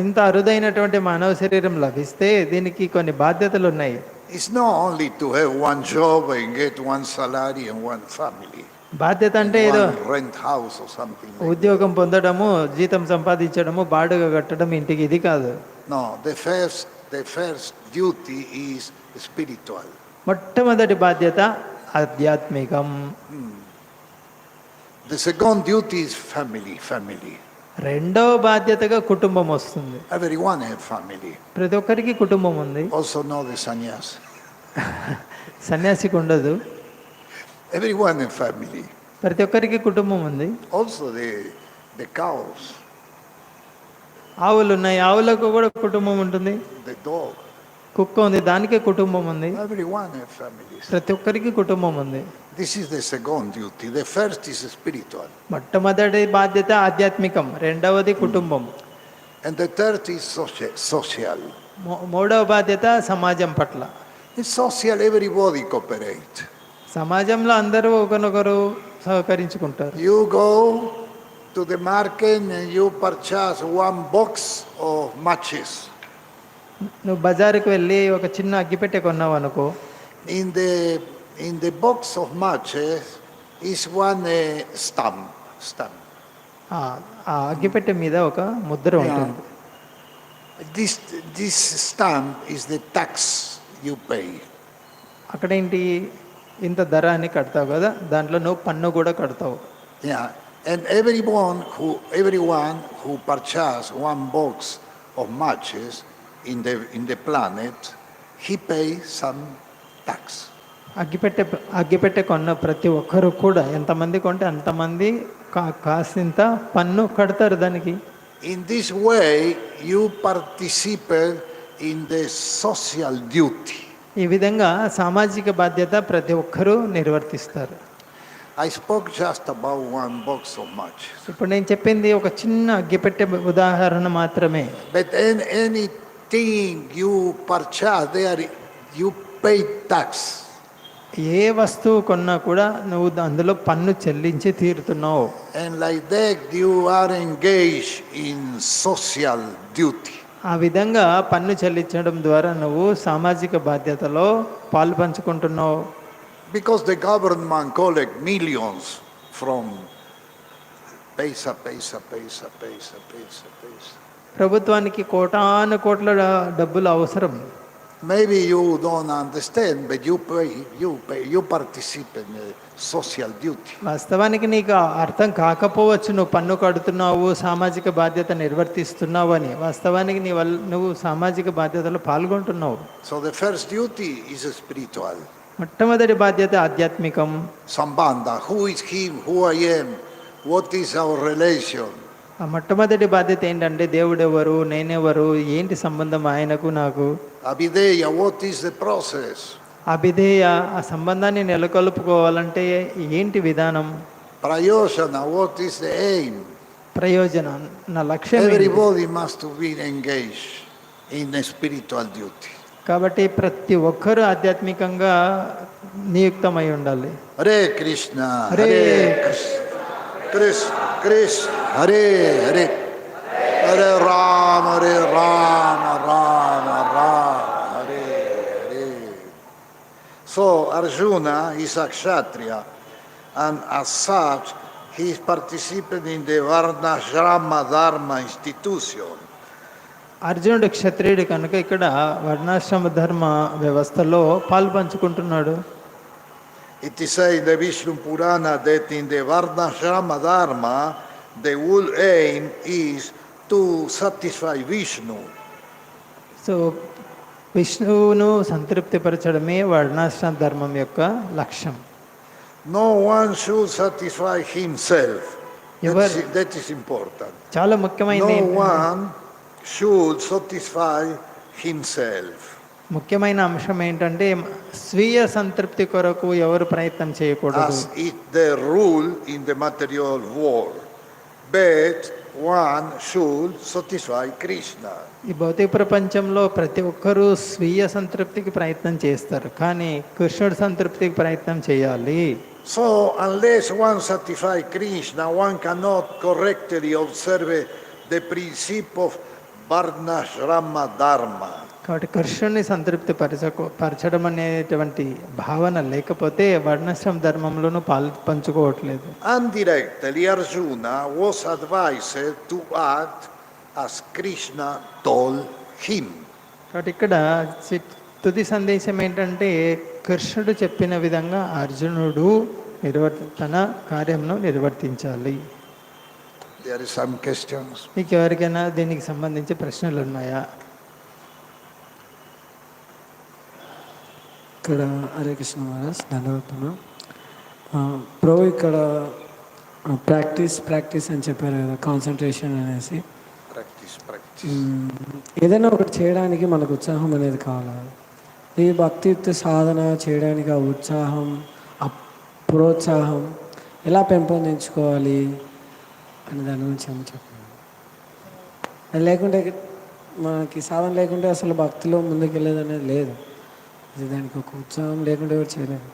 ఇంత అరుదైనటువంటి మానవ శరీరం లభిస్తే దీనికి కొన్ని బాధ్యతలు ఉన్నాయి. It's not only to have one job and get one salary and one family. బాధ్యత అంటే ఏదో rent house or something like ఉద్యోగం పొందడము, జీతం సంపాదించడము, బాడుగ కట్టడం ఇంటికి, ఇది కాదు. No, the first duty is spiritual. మొట్టమొదటి బాధ్యత ఆధ్యాత్మికం. The second duty is family. రెండవ బాధ్యతగా కుటుంబం వస్తుంది. Everyone have family. ప్రతి ఒక్కరికి కుటుంబం ఉంది. Also know the sannyas. సన్యాసికి ఉండదు. Everyone have family. ప్రతి ఒక్కరికి కుటుంబం ఉంది. Also the cows. ఆవులు ఉన్నాయి, ఆవులకు కూడా కుటుంబం ఉంటుంది. The dog. కుక్క ఉంది, దానికే కుటుంబం ఉంది. Everyone has families. ప్రతి ఒక్కరికి కుటుంబం ఉంది. This is the second duty. The first is spiritual. మొట్టమొదటి బాధ్యత ఆధ్యాత్మికం, రెండవది కుటుంబం, And the third is social. మూడవ బాధ్యత సమాజం పట్ల. In social, everybody cooperate. సమాజంలో అందరూ ఒకరినొకరు సహకరించుకుంటారు. You go to the market and you purchase one box of matches. నువ్వు బజారుకి వెళ్ళి ఒక చిన్న అగ్గిపెట్టె కొన్నావు అనుకో, In the box of matches is one stamp. ఆ అగ్గిపెట్టె మీద ఒక ముద్ర ఉంటుంది. This stamp is the tax you pay. అక్కడేంటి, ఇంత ధర అని కడతావు కదా, దాంట్లో నువ్వు పన్ను కూడా కడతావు. Yeah, and everyone who purchase one box of matches in the planet, he pays some tax. అగ్గిపెట్టె కొన్న ప్రతి ఒక్కరు కూడా ఎంతమంది కొంటే అంతమంది కాసింత పన్ను కడతారు దానికి. In this way, you participate in the social duty. ఈ విధంగా సామాజిక బాధ్యత ప్రతి ఒక్కరూ నిర్వర్తిస్తారు. I spoke just about one box of matches. ఇప్పుడు నేను చెప్పింది ఒక చిన్న అగ్గిపెట్టె ఉదాహరణ మాత్రమే. But anything you purchase there, you pay tax. ఏ వస్తువు కొన్నా కూడా నువ్వు అందులో పన్ను చెల్లించి తీరుతున్నావు. And like that, you are engaged in social duty. ఆ విధంగా పన్ను చెల్లించడం ద్వారా నువ్వు సామాజిక బాధ్యతలో పాలు పంచుకుంటున్నావు. Because the government collect millions from paisa. ప్రభుత్వానికి కోటాను కోట్ల డబ్బులు అవసరం. Maybe you don't understand, but you participate in social duty. వాస్తవానికి నీకు అర్థం కాకపోవచ్చు, నువ్వు పన్ను కడుతున్నావు, సామాజిక బాధ్యత నిర్వర్తిస్తున్నావు అని. వాస్తవానికి నువ్వు సామాజిక బాధ్యతలో పాల్గొంటున్నావు. So the first duty is spiritual. మొట్టమొదటి బాధ్యత ఆధ్యాత్మికం. Sambandha, who is him, who I am, what is our relation. ఆ మొట్టమొదటి బాధ్యత ఏంటంటే దేవుడెవరు, నేనెవరు, ఏంటి సంబంధం ఆయనకు నాకు. Abideya, what is the process. అభిధేయ, ఆ సంబంధాన్ని నెలకొల్పుకోవాలంటే ఏంటి విధానం. Prayojana, what is the aim. ప్రయోజనం, నా లక్ష్యం ఏంటి? Everybody must be engaged in a spiritual duty. కాబట్టి ప్రతి ఒక్కరూ ఆధ్యాత్మికంగా నియుక్తమై ఉండాలి. Hare Krishna, Hare Krishna, Krishna, Hare Hare, Hare Rama, Rama Rama, Hare Hare. So Arjuna is a Kshatriya, and as such, he is participating in the Varnashrama Dharma institution. అర్జునుడు క్షత్రియుడు కనుక ఇక్కడ వర్ణాశ్రమ ధర్మ వ్యవస్థలో పాలు పంచుకుంటున్నాడు. It is said in the Vishnu Purana that in the Varnashrama Dharma, the whole aim is to satisfy Vishnu. So విష్ణువును సంతృప్తిపరచడమే వర్ణాశ్రమ ధర్మం యొక్క లక్ష్యం. No one should satisfy himself. That is important. చాలా ముఖ్యమైనది. No one should satisfy himself. ముఖ్యమైన అంశం ఏంటంటే స్వీయ సంతృప్తి కొరకు ఎవరు ప్రయత్నం చేయకూడదు. As is the rule in the material world. But one should satisfy Krishna. ఈ భౌతిక ప్రపంచంలో ప్రతి ఒక్కరూ స్వీయ సంతృప్తికి ప్రయత్నం చేస్తారు, కానీ కృష్ణుడి సంతృప్తికి ప్రయత్నం చేయాలి. So unless one satisfies Krishna, one cannot correctly observe the principle of Varnashrama Dharma. కాబట్టి కృష్ణుని సంతృప్తి పరచడం అనేటువంటి భావన లేకపోతే వర్ణాశ్రమ ధర్మంలోనూ పంచుకోవట్లేదు. Indirectly, Arjuna was advised to act as Krishna told him. కాబట్టి ఇక్కడ తుది సందేశం ఏంటంటే కృష్ణుడు చెప్పిన విధంగా అర్జునుడు తన కార్యంను నిర్వర్తించాలి. There is some questions. మీకు ఎవరికైనా దీనికి సంబంధించి ప్రశ్నలు ఉన్నాయా? ఇక్కడ హరే కృష్ణ మహారాజ్ ధన్యవాదం. ప్రభు ఇక్కడ ప్రాక్టీస్ అని చెప్పారు కదా, కాన్సన్ట్రేషన్ అనేసి. practice. ఏదైనా ఒకటి చేయడానికి మనకు ఉత్సాహం అనేది కావాలి. ఈ భక్తియుక్త సాధన చేయడానికి ఆ ఉత్సాహం, ఆ ప్రోత్సాహం ఎలా పెంపొందించుకోవాలి అని దాని గురించి ఏమో చెప్పండి. అది లేకుంటే మనకి సాధన లేకుంటే అసలు భక్తిలో ముందుకు వెళ్ళేది అనేది లేదు. అది దానికి ఒక ఉత్సాహం లేకుంటే ఎవరు చేయలేదు.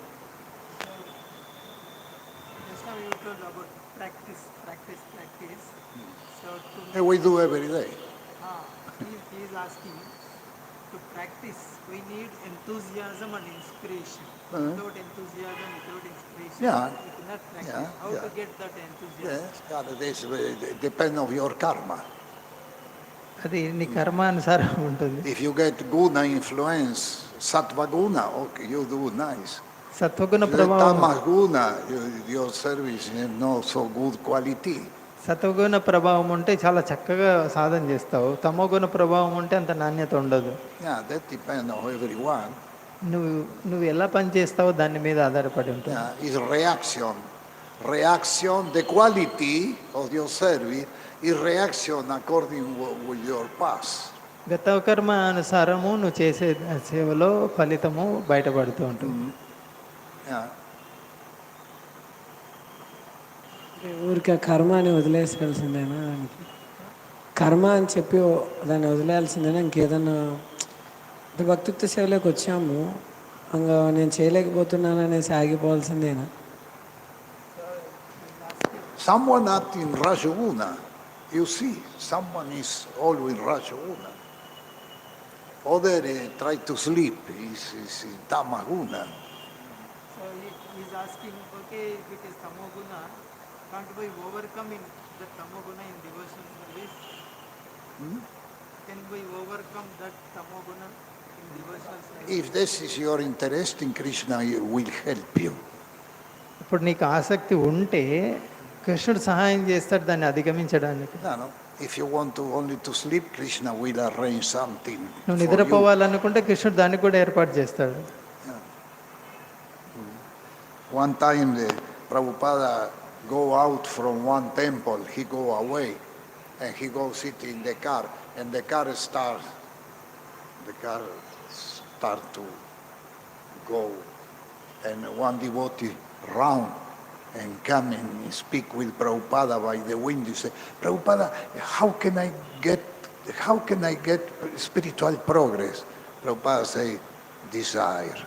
We do every day. He is asking to practice. We need enthusiasm and inspiration. Without enthusiasm, without inspiration, Yeah. we cannot practice. Yeah, How yeah. to get that enthusiasm? Yes, it depends on your karma. అది నీ కర్మానుసారం ఉంటుంది. If you get guna influence, sattva guna, okay, you do nice. సత్వగుణ If you get ప్రభావం tamas guna, your service is not so good quality. సత్వగుణ ప్రభావం ఉంటే చాలా చక్కగా సాధన చేస్తావు. తమోగుణ ప్రభావం ఉంటే అంత నాణ్యత ఉండదు. Yeah, that depends on everyone. నువ్వు ఎలా పని చేస్తావో దాని మీద ఆధారపడి ఉంటుంది. Yeah, it's reaction. Reaction, the quality of your service is reaction according with your past. గత కర్మ అనుసారము నువ్వు చేసే సేవలో ఫలితము బయటపడుతూ ఉంటుంది. Yeah. ఊరికి ఆ కర్మ అని వదిలేసాల్సిందేనా? దానికి కర్మ అని చెప్పి దాన్ని వదిలేయాల్సిందేనా? ఇంకేదన్నా అంటే భక్తిత్వ సేవలోకి వచ్చాము, ఇంకా నేను చేయలేకపోతున్నాను అనేసి ఆగిపోవాల్సిందేనా? Someone acting Rajaguna, you see, someone is always Rajaguna. Other try to sleep, is in Tamaguna. So he is asking, okay, if it is tamoguna, can't we overcome in the tamoguna in devotional service? Can we overcome that tamoguna in devotional service? If this is your interest in Krishna, he will help you. ఇప్పుడు నీకు ఆసక్తి ఉంటే కృష్ణుడు సహాయం చేస్తాడు దాన్ని అధిగమించడానికి. No. If you want to only to sleep, Krishna will arrange something. నువ్వు నిద్రపోవాలనుకుంటే కృష్ణుడు దాన్ని కూడా ఏర్పాటు చేస్తాడు. One time the Prabhupada go out from one temple, he go away, and he go sit in the car, and the car start to go, and one devotee round and come and speak with Prabhupada by the window. Say, Prabhupada, how can I get spiritual progress? Prabhupada say, desire.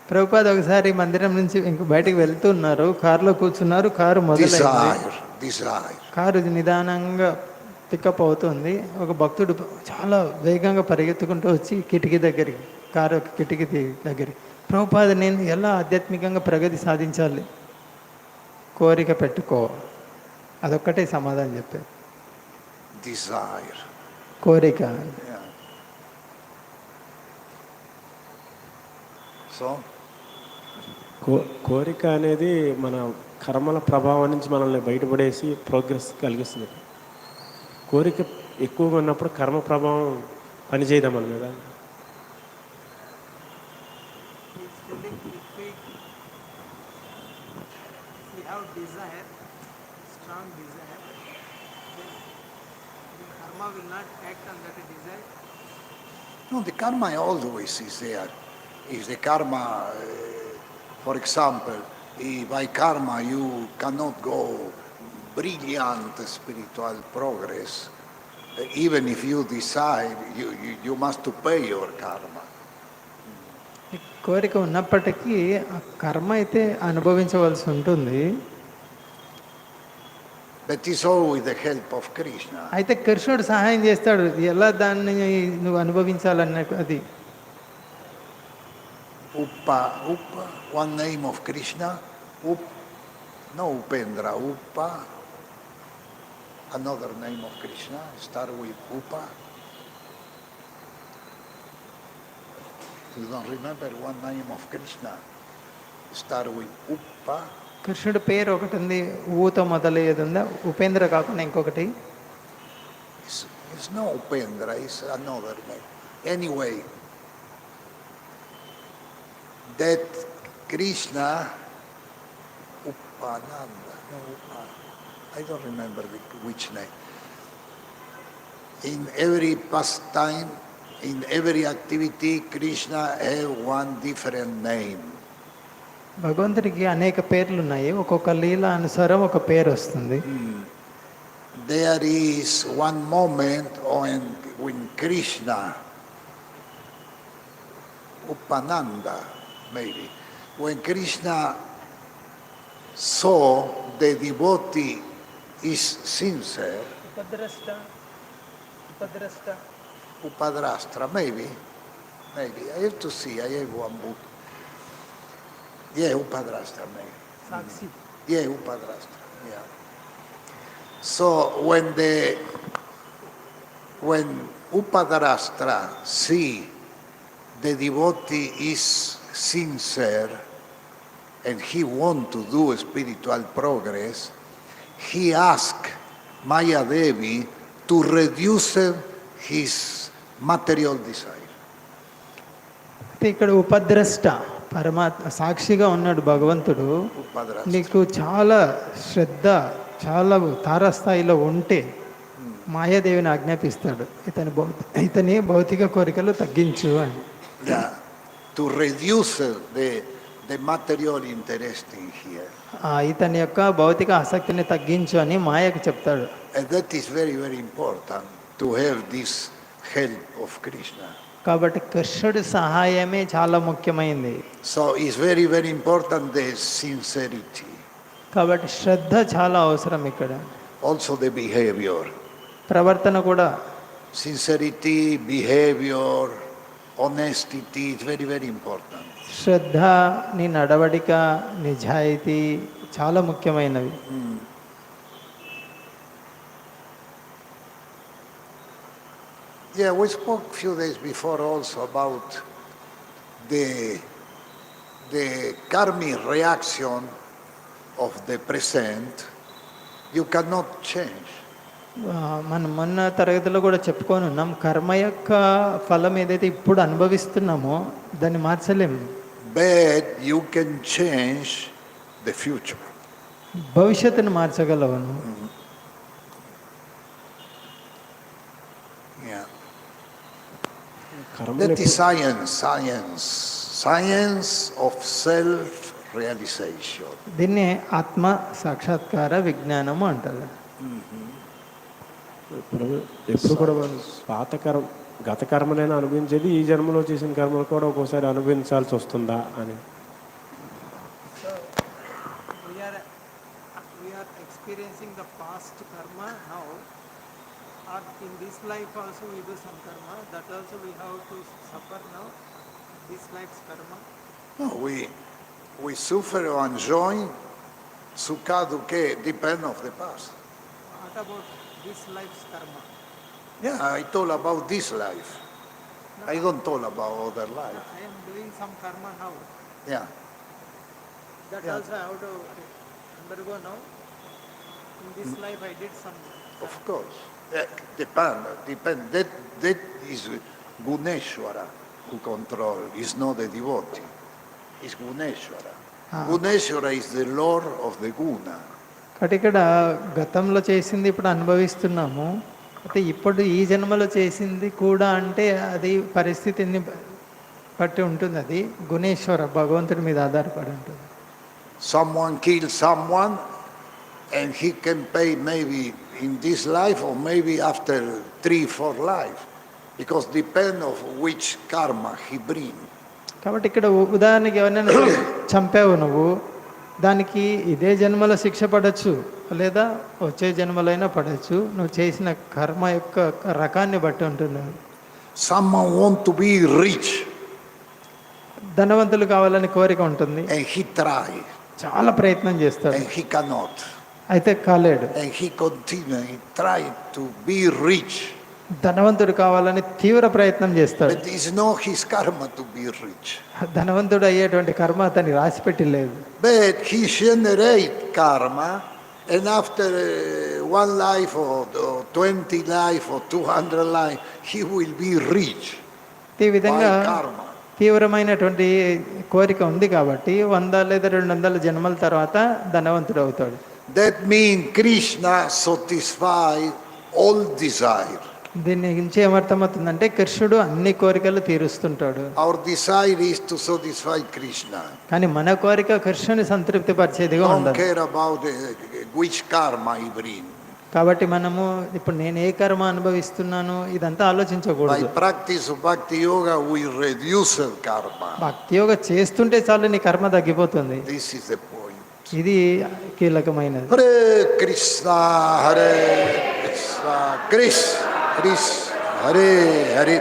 Prabhupada ఒకసారి మందిరం నుంచి ఇంక బయటికి వెళ్తున్నారు, కారులో కూర్చున్నారు, car మొదలైంది. Car నిదానంగా పికప్ అవుతుంది. ఒక భక్తుడు చాలా వేగంగా పరిగెత్తుకుంటూ వచ్చి కారు కిటికీ దగ్గరికి, ప్రభుపాద నేను ఎలా ఆధ్యాత్మికంగా ప్రగతి సాధించాలి? కోరిక పెట్టుకో, అదొక్కటే సమాధానం చెప్పారు. Desire. కోరిక. So కోరిక అనేది మన కర్మల ప్రభావం నుంచి మనల్ని బయటపడేసి ప్రోగ్రెస్ కలిగిస్తుంది. కోరిక ఎక్కువగా ఉన్నప్పుడు కర్మ ప్రభావం పనిచేయదా మన మీద? no, the karma always is there. If the karma, for example, if by karma you cannot go brilliant spiritual progress, even if you decide, you must to pay your karma. కోరిక ఉన్నప్పటికీ కర్మ అయితే అనుభవించవలసి ఉంటుంది. But it's all with the help of Krishna. అయితే కృష్ణుడు సహాయం చేస్తాడు ఎలా దాన్ని నువ్వు అనుభవించాలన్న అది. Uppa, one name of Krishna, no Upendra, Uppa, another name of Krishna, start with Uppa. You don't remember one name of Krishna, start with Uppa. కృష్ణుడి పేరు ఒకటి ఉంది, ఊతో మొదలయ్యేది ఉందా? ఉపేంద్ర కాకుండా ఇంకొకటి. It's no Upendra, it's another name. Anyway, that Krishna, Uppananda, no, I don't remember which name. in every pastime, in every activity, Krishna have one different name. భగవంతుడికి అనేక పేర్లు ఉన్నాయి, ఒక్కొక్క లీల అనుసారం ఒక పేరు వస్తుంది. There is one moment when Krishna, Upananda maybe, when Krishna saw the devotee is sincere, Upadrashtra, maybe, I have to see, I have one book. Yeah, Upadrashtra, maybe. Sakshi. Yeah, Upadrashtra, yeah. So when Upadrashtra see the devotee is sincere and he want to do spiritual progress, he ask Maya Devi to reduce his material desire. అయితే ఇక్కడ ఉపద్రష్ట పరమాత్మ సాక్షిగా ఉన్నాడు భగవంతుడు. Upadrashtra. నీకు చాలా శ్రద్ధ, చాలా తారస్థాయిలో ఉంటే మాయాదేవిని ఆజ్ఞాపిస్తాడు, ఇతని భౌతిక కోరికలు తగ్గించు అని. Yeah, to reduce the material interest in here. ఇతని యొక్క భౌతిక ఆసక్తిని తగ్గించు అని మాయకు చెప్తాడు. And that is very, very important to have this help of Krishna. కాబట్టి కృష్ణుడి సహాయమే చాలా ముఖ్యమైనది. So it's very, very important the sincerity. కాబట్టి శ్రద్ధ చాలా అవసరం ఇక్కడ. Also the behavior. ప్రవర్తన కూడా. Sincerity, behavior, honesty is very, very important. శ్రద్ధ, నీ నడవడిక, నిజాయితీ చాలా ముఖ్యమైనవి. Yeah, we spoke a few days before also about the karmic reaction of the present. You cannot change. మనం మొన్న తరగతిలో కూడా చెప్పుకొని ఉన్నాం, కర్మ యొక్క ఫలం ఏదైతే ఇప్పుడు అనుభవిస్తున్నామో దాన్ని మార్చలేము. But you can change the future. భవిష్యత్తును మార్చగలవను. Yeah. కర్మలు That is science of self-realization. దీన్నే ఆత్మ సాక్షాత్కార విజ్ఞానము అంటారు. ఎప్పుడు కూడా మనం గత కర్మలైనా అనుభవించేది, ఈ జన్మలో చేసిన కర్మలు కూడా ఒక్కోసారి అనుభవించాల్సి వస్తుందా అని. We are experiencing the past karma now, or in this life also we do some karma, that also we have to suffer now, this life's karma. No, we suffer or enjoy, sukha dukhe depend of the past. What about this life's karma? Yeah, I told about this life. I don't talk about other life. I am doing some karma now, Yeah. that Yeah. also I have to undergo now. In this life I did some Of course. Depend. That is Guneshwara who control. It's not the devotee. It's Guneshwara. Guneshwara is the lord of the guna. కాబట్టి ఇక్కడ గతంలో చేసింది ఇప్పుడు అనుభవిస్తున్నాము, అయితే ఇప్పుడు ఈ జన్మలో చేసింది కూడా అంటే అది పరిస్థితిని బట్టి ఉంటుంది. అది గుణేశ్వర భగవంతుడి మీద ఆధారపడి ఉంటుంది. Someone kills someone and he can pay maybe in this life or maybe after 3-4 life, because depend of which karma he bring. కాబట్టి ఇక్కడ ఉదాహరణకి ఎవరైనా చంపావు నువ్వు, దానికి ఇదే జన్మలో శిక్ష పడవచ్చు లేదా వచ్చే జన్మలైనా పడవచ్చు. నువ్వు చేసిన కర్మ యొక్క రకాన్ని బట్టి ఉంటుంది. Someone want to be rich ధనవంతులు కావాలని కోరిక ఉంటుంది, and he try చాలా ప్రయత్నం చేస్తాడు, and he cannot, అయితే కాలేడు. and he continue, he try to be rich, ధనవంతుడు కావాలని తీవ్ర ప్రయత్నం చేస్తాడు, but it's not his karma to be rich. ధనవంతుడు అయ్యేటువంటి కర్మ అతనికి రాసిపెట్టి లేదు. But he generate karma, and after 1 life or 20 life or 200 life, he will be rich ఈ విధంగా by karma. తీవ్రమైనటువంటి కోరిక ఉంది కాబట్టి 100 లేదా 200 జన్మల తర్వాత ధనవంతుడు అవుతాడు. That means Krishna satisfies all desire. దీని నుంచి ఏమర్థమవుతుందంటే కృష్ణుడు అన్ని కోరికలు తీరుస్తుంటాడు, Our desire is to satisfy Krishna. కానీ మన కోరిక కృష్ణుని సంతృప్తి పరిచేదిగా Don't ఉండదు. care about which karma I bring. కాబట్టి మనము ఇప్పుడు నేను ఏ కర్మ అనుభవిస్తున్నాను ఇదంతా By ఆలోచించకూడదు. practice of bhakti yoga, we reduce the karma. భక్తి యోగ చేస్తుంటే చాలు నీ కర్మ తగ్గిపోతుంది. This is the point. ఇది కీలకమైనది. Hare Krishna, Hare Krishna, Krishna Krishna, Hare Hare,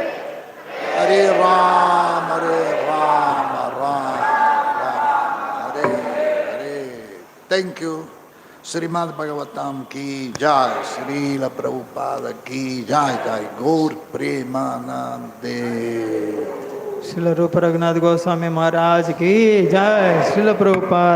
Hare Rama, Rama Rama, Hare Hare. Thank you. Srimad Bhagavatam ki jai, Srila Prabhupada ki jai, jai Gaur Premanande. Srila రూప రఘునాథ్ గోస్వామి మహారాజ్ కి జై. శ్రీల ప్రభుపాద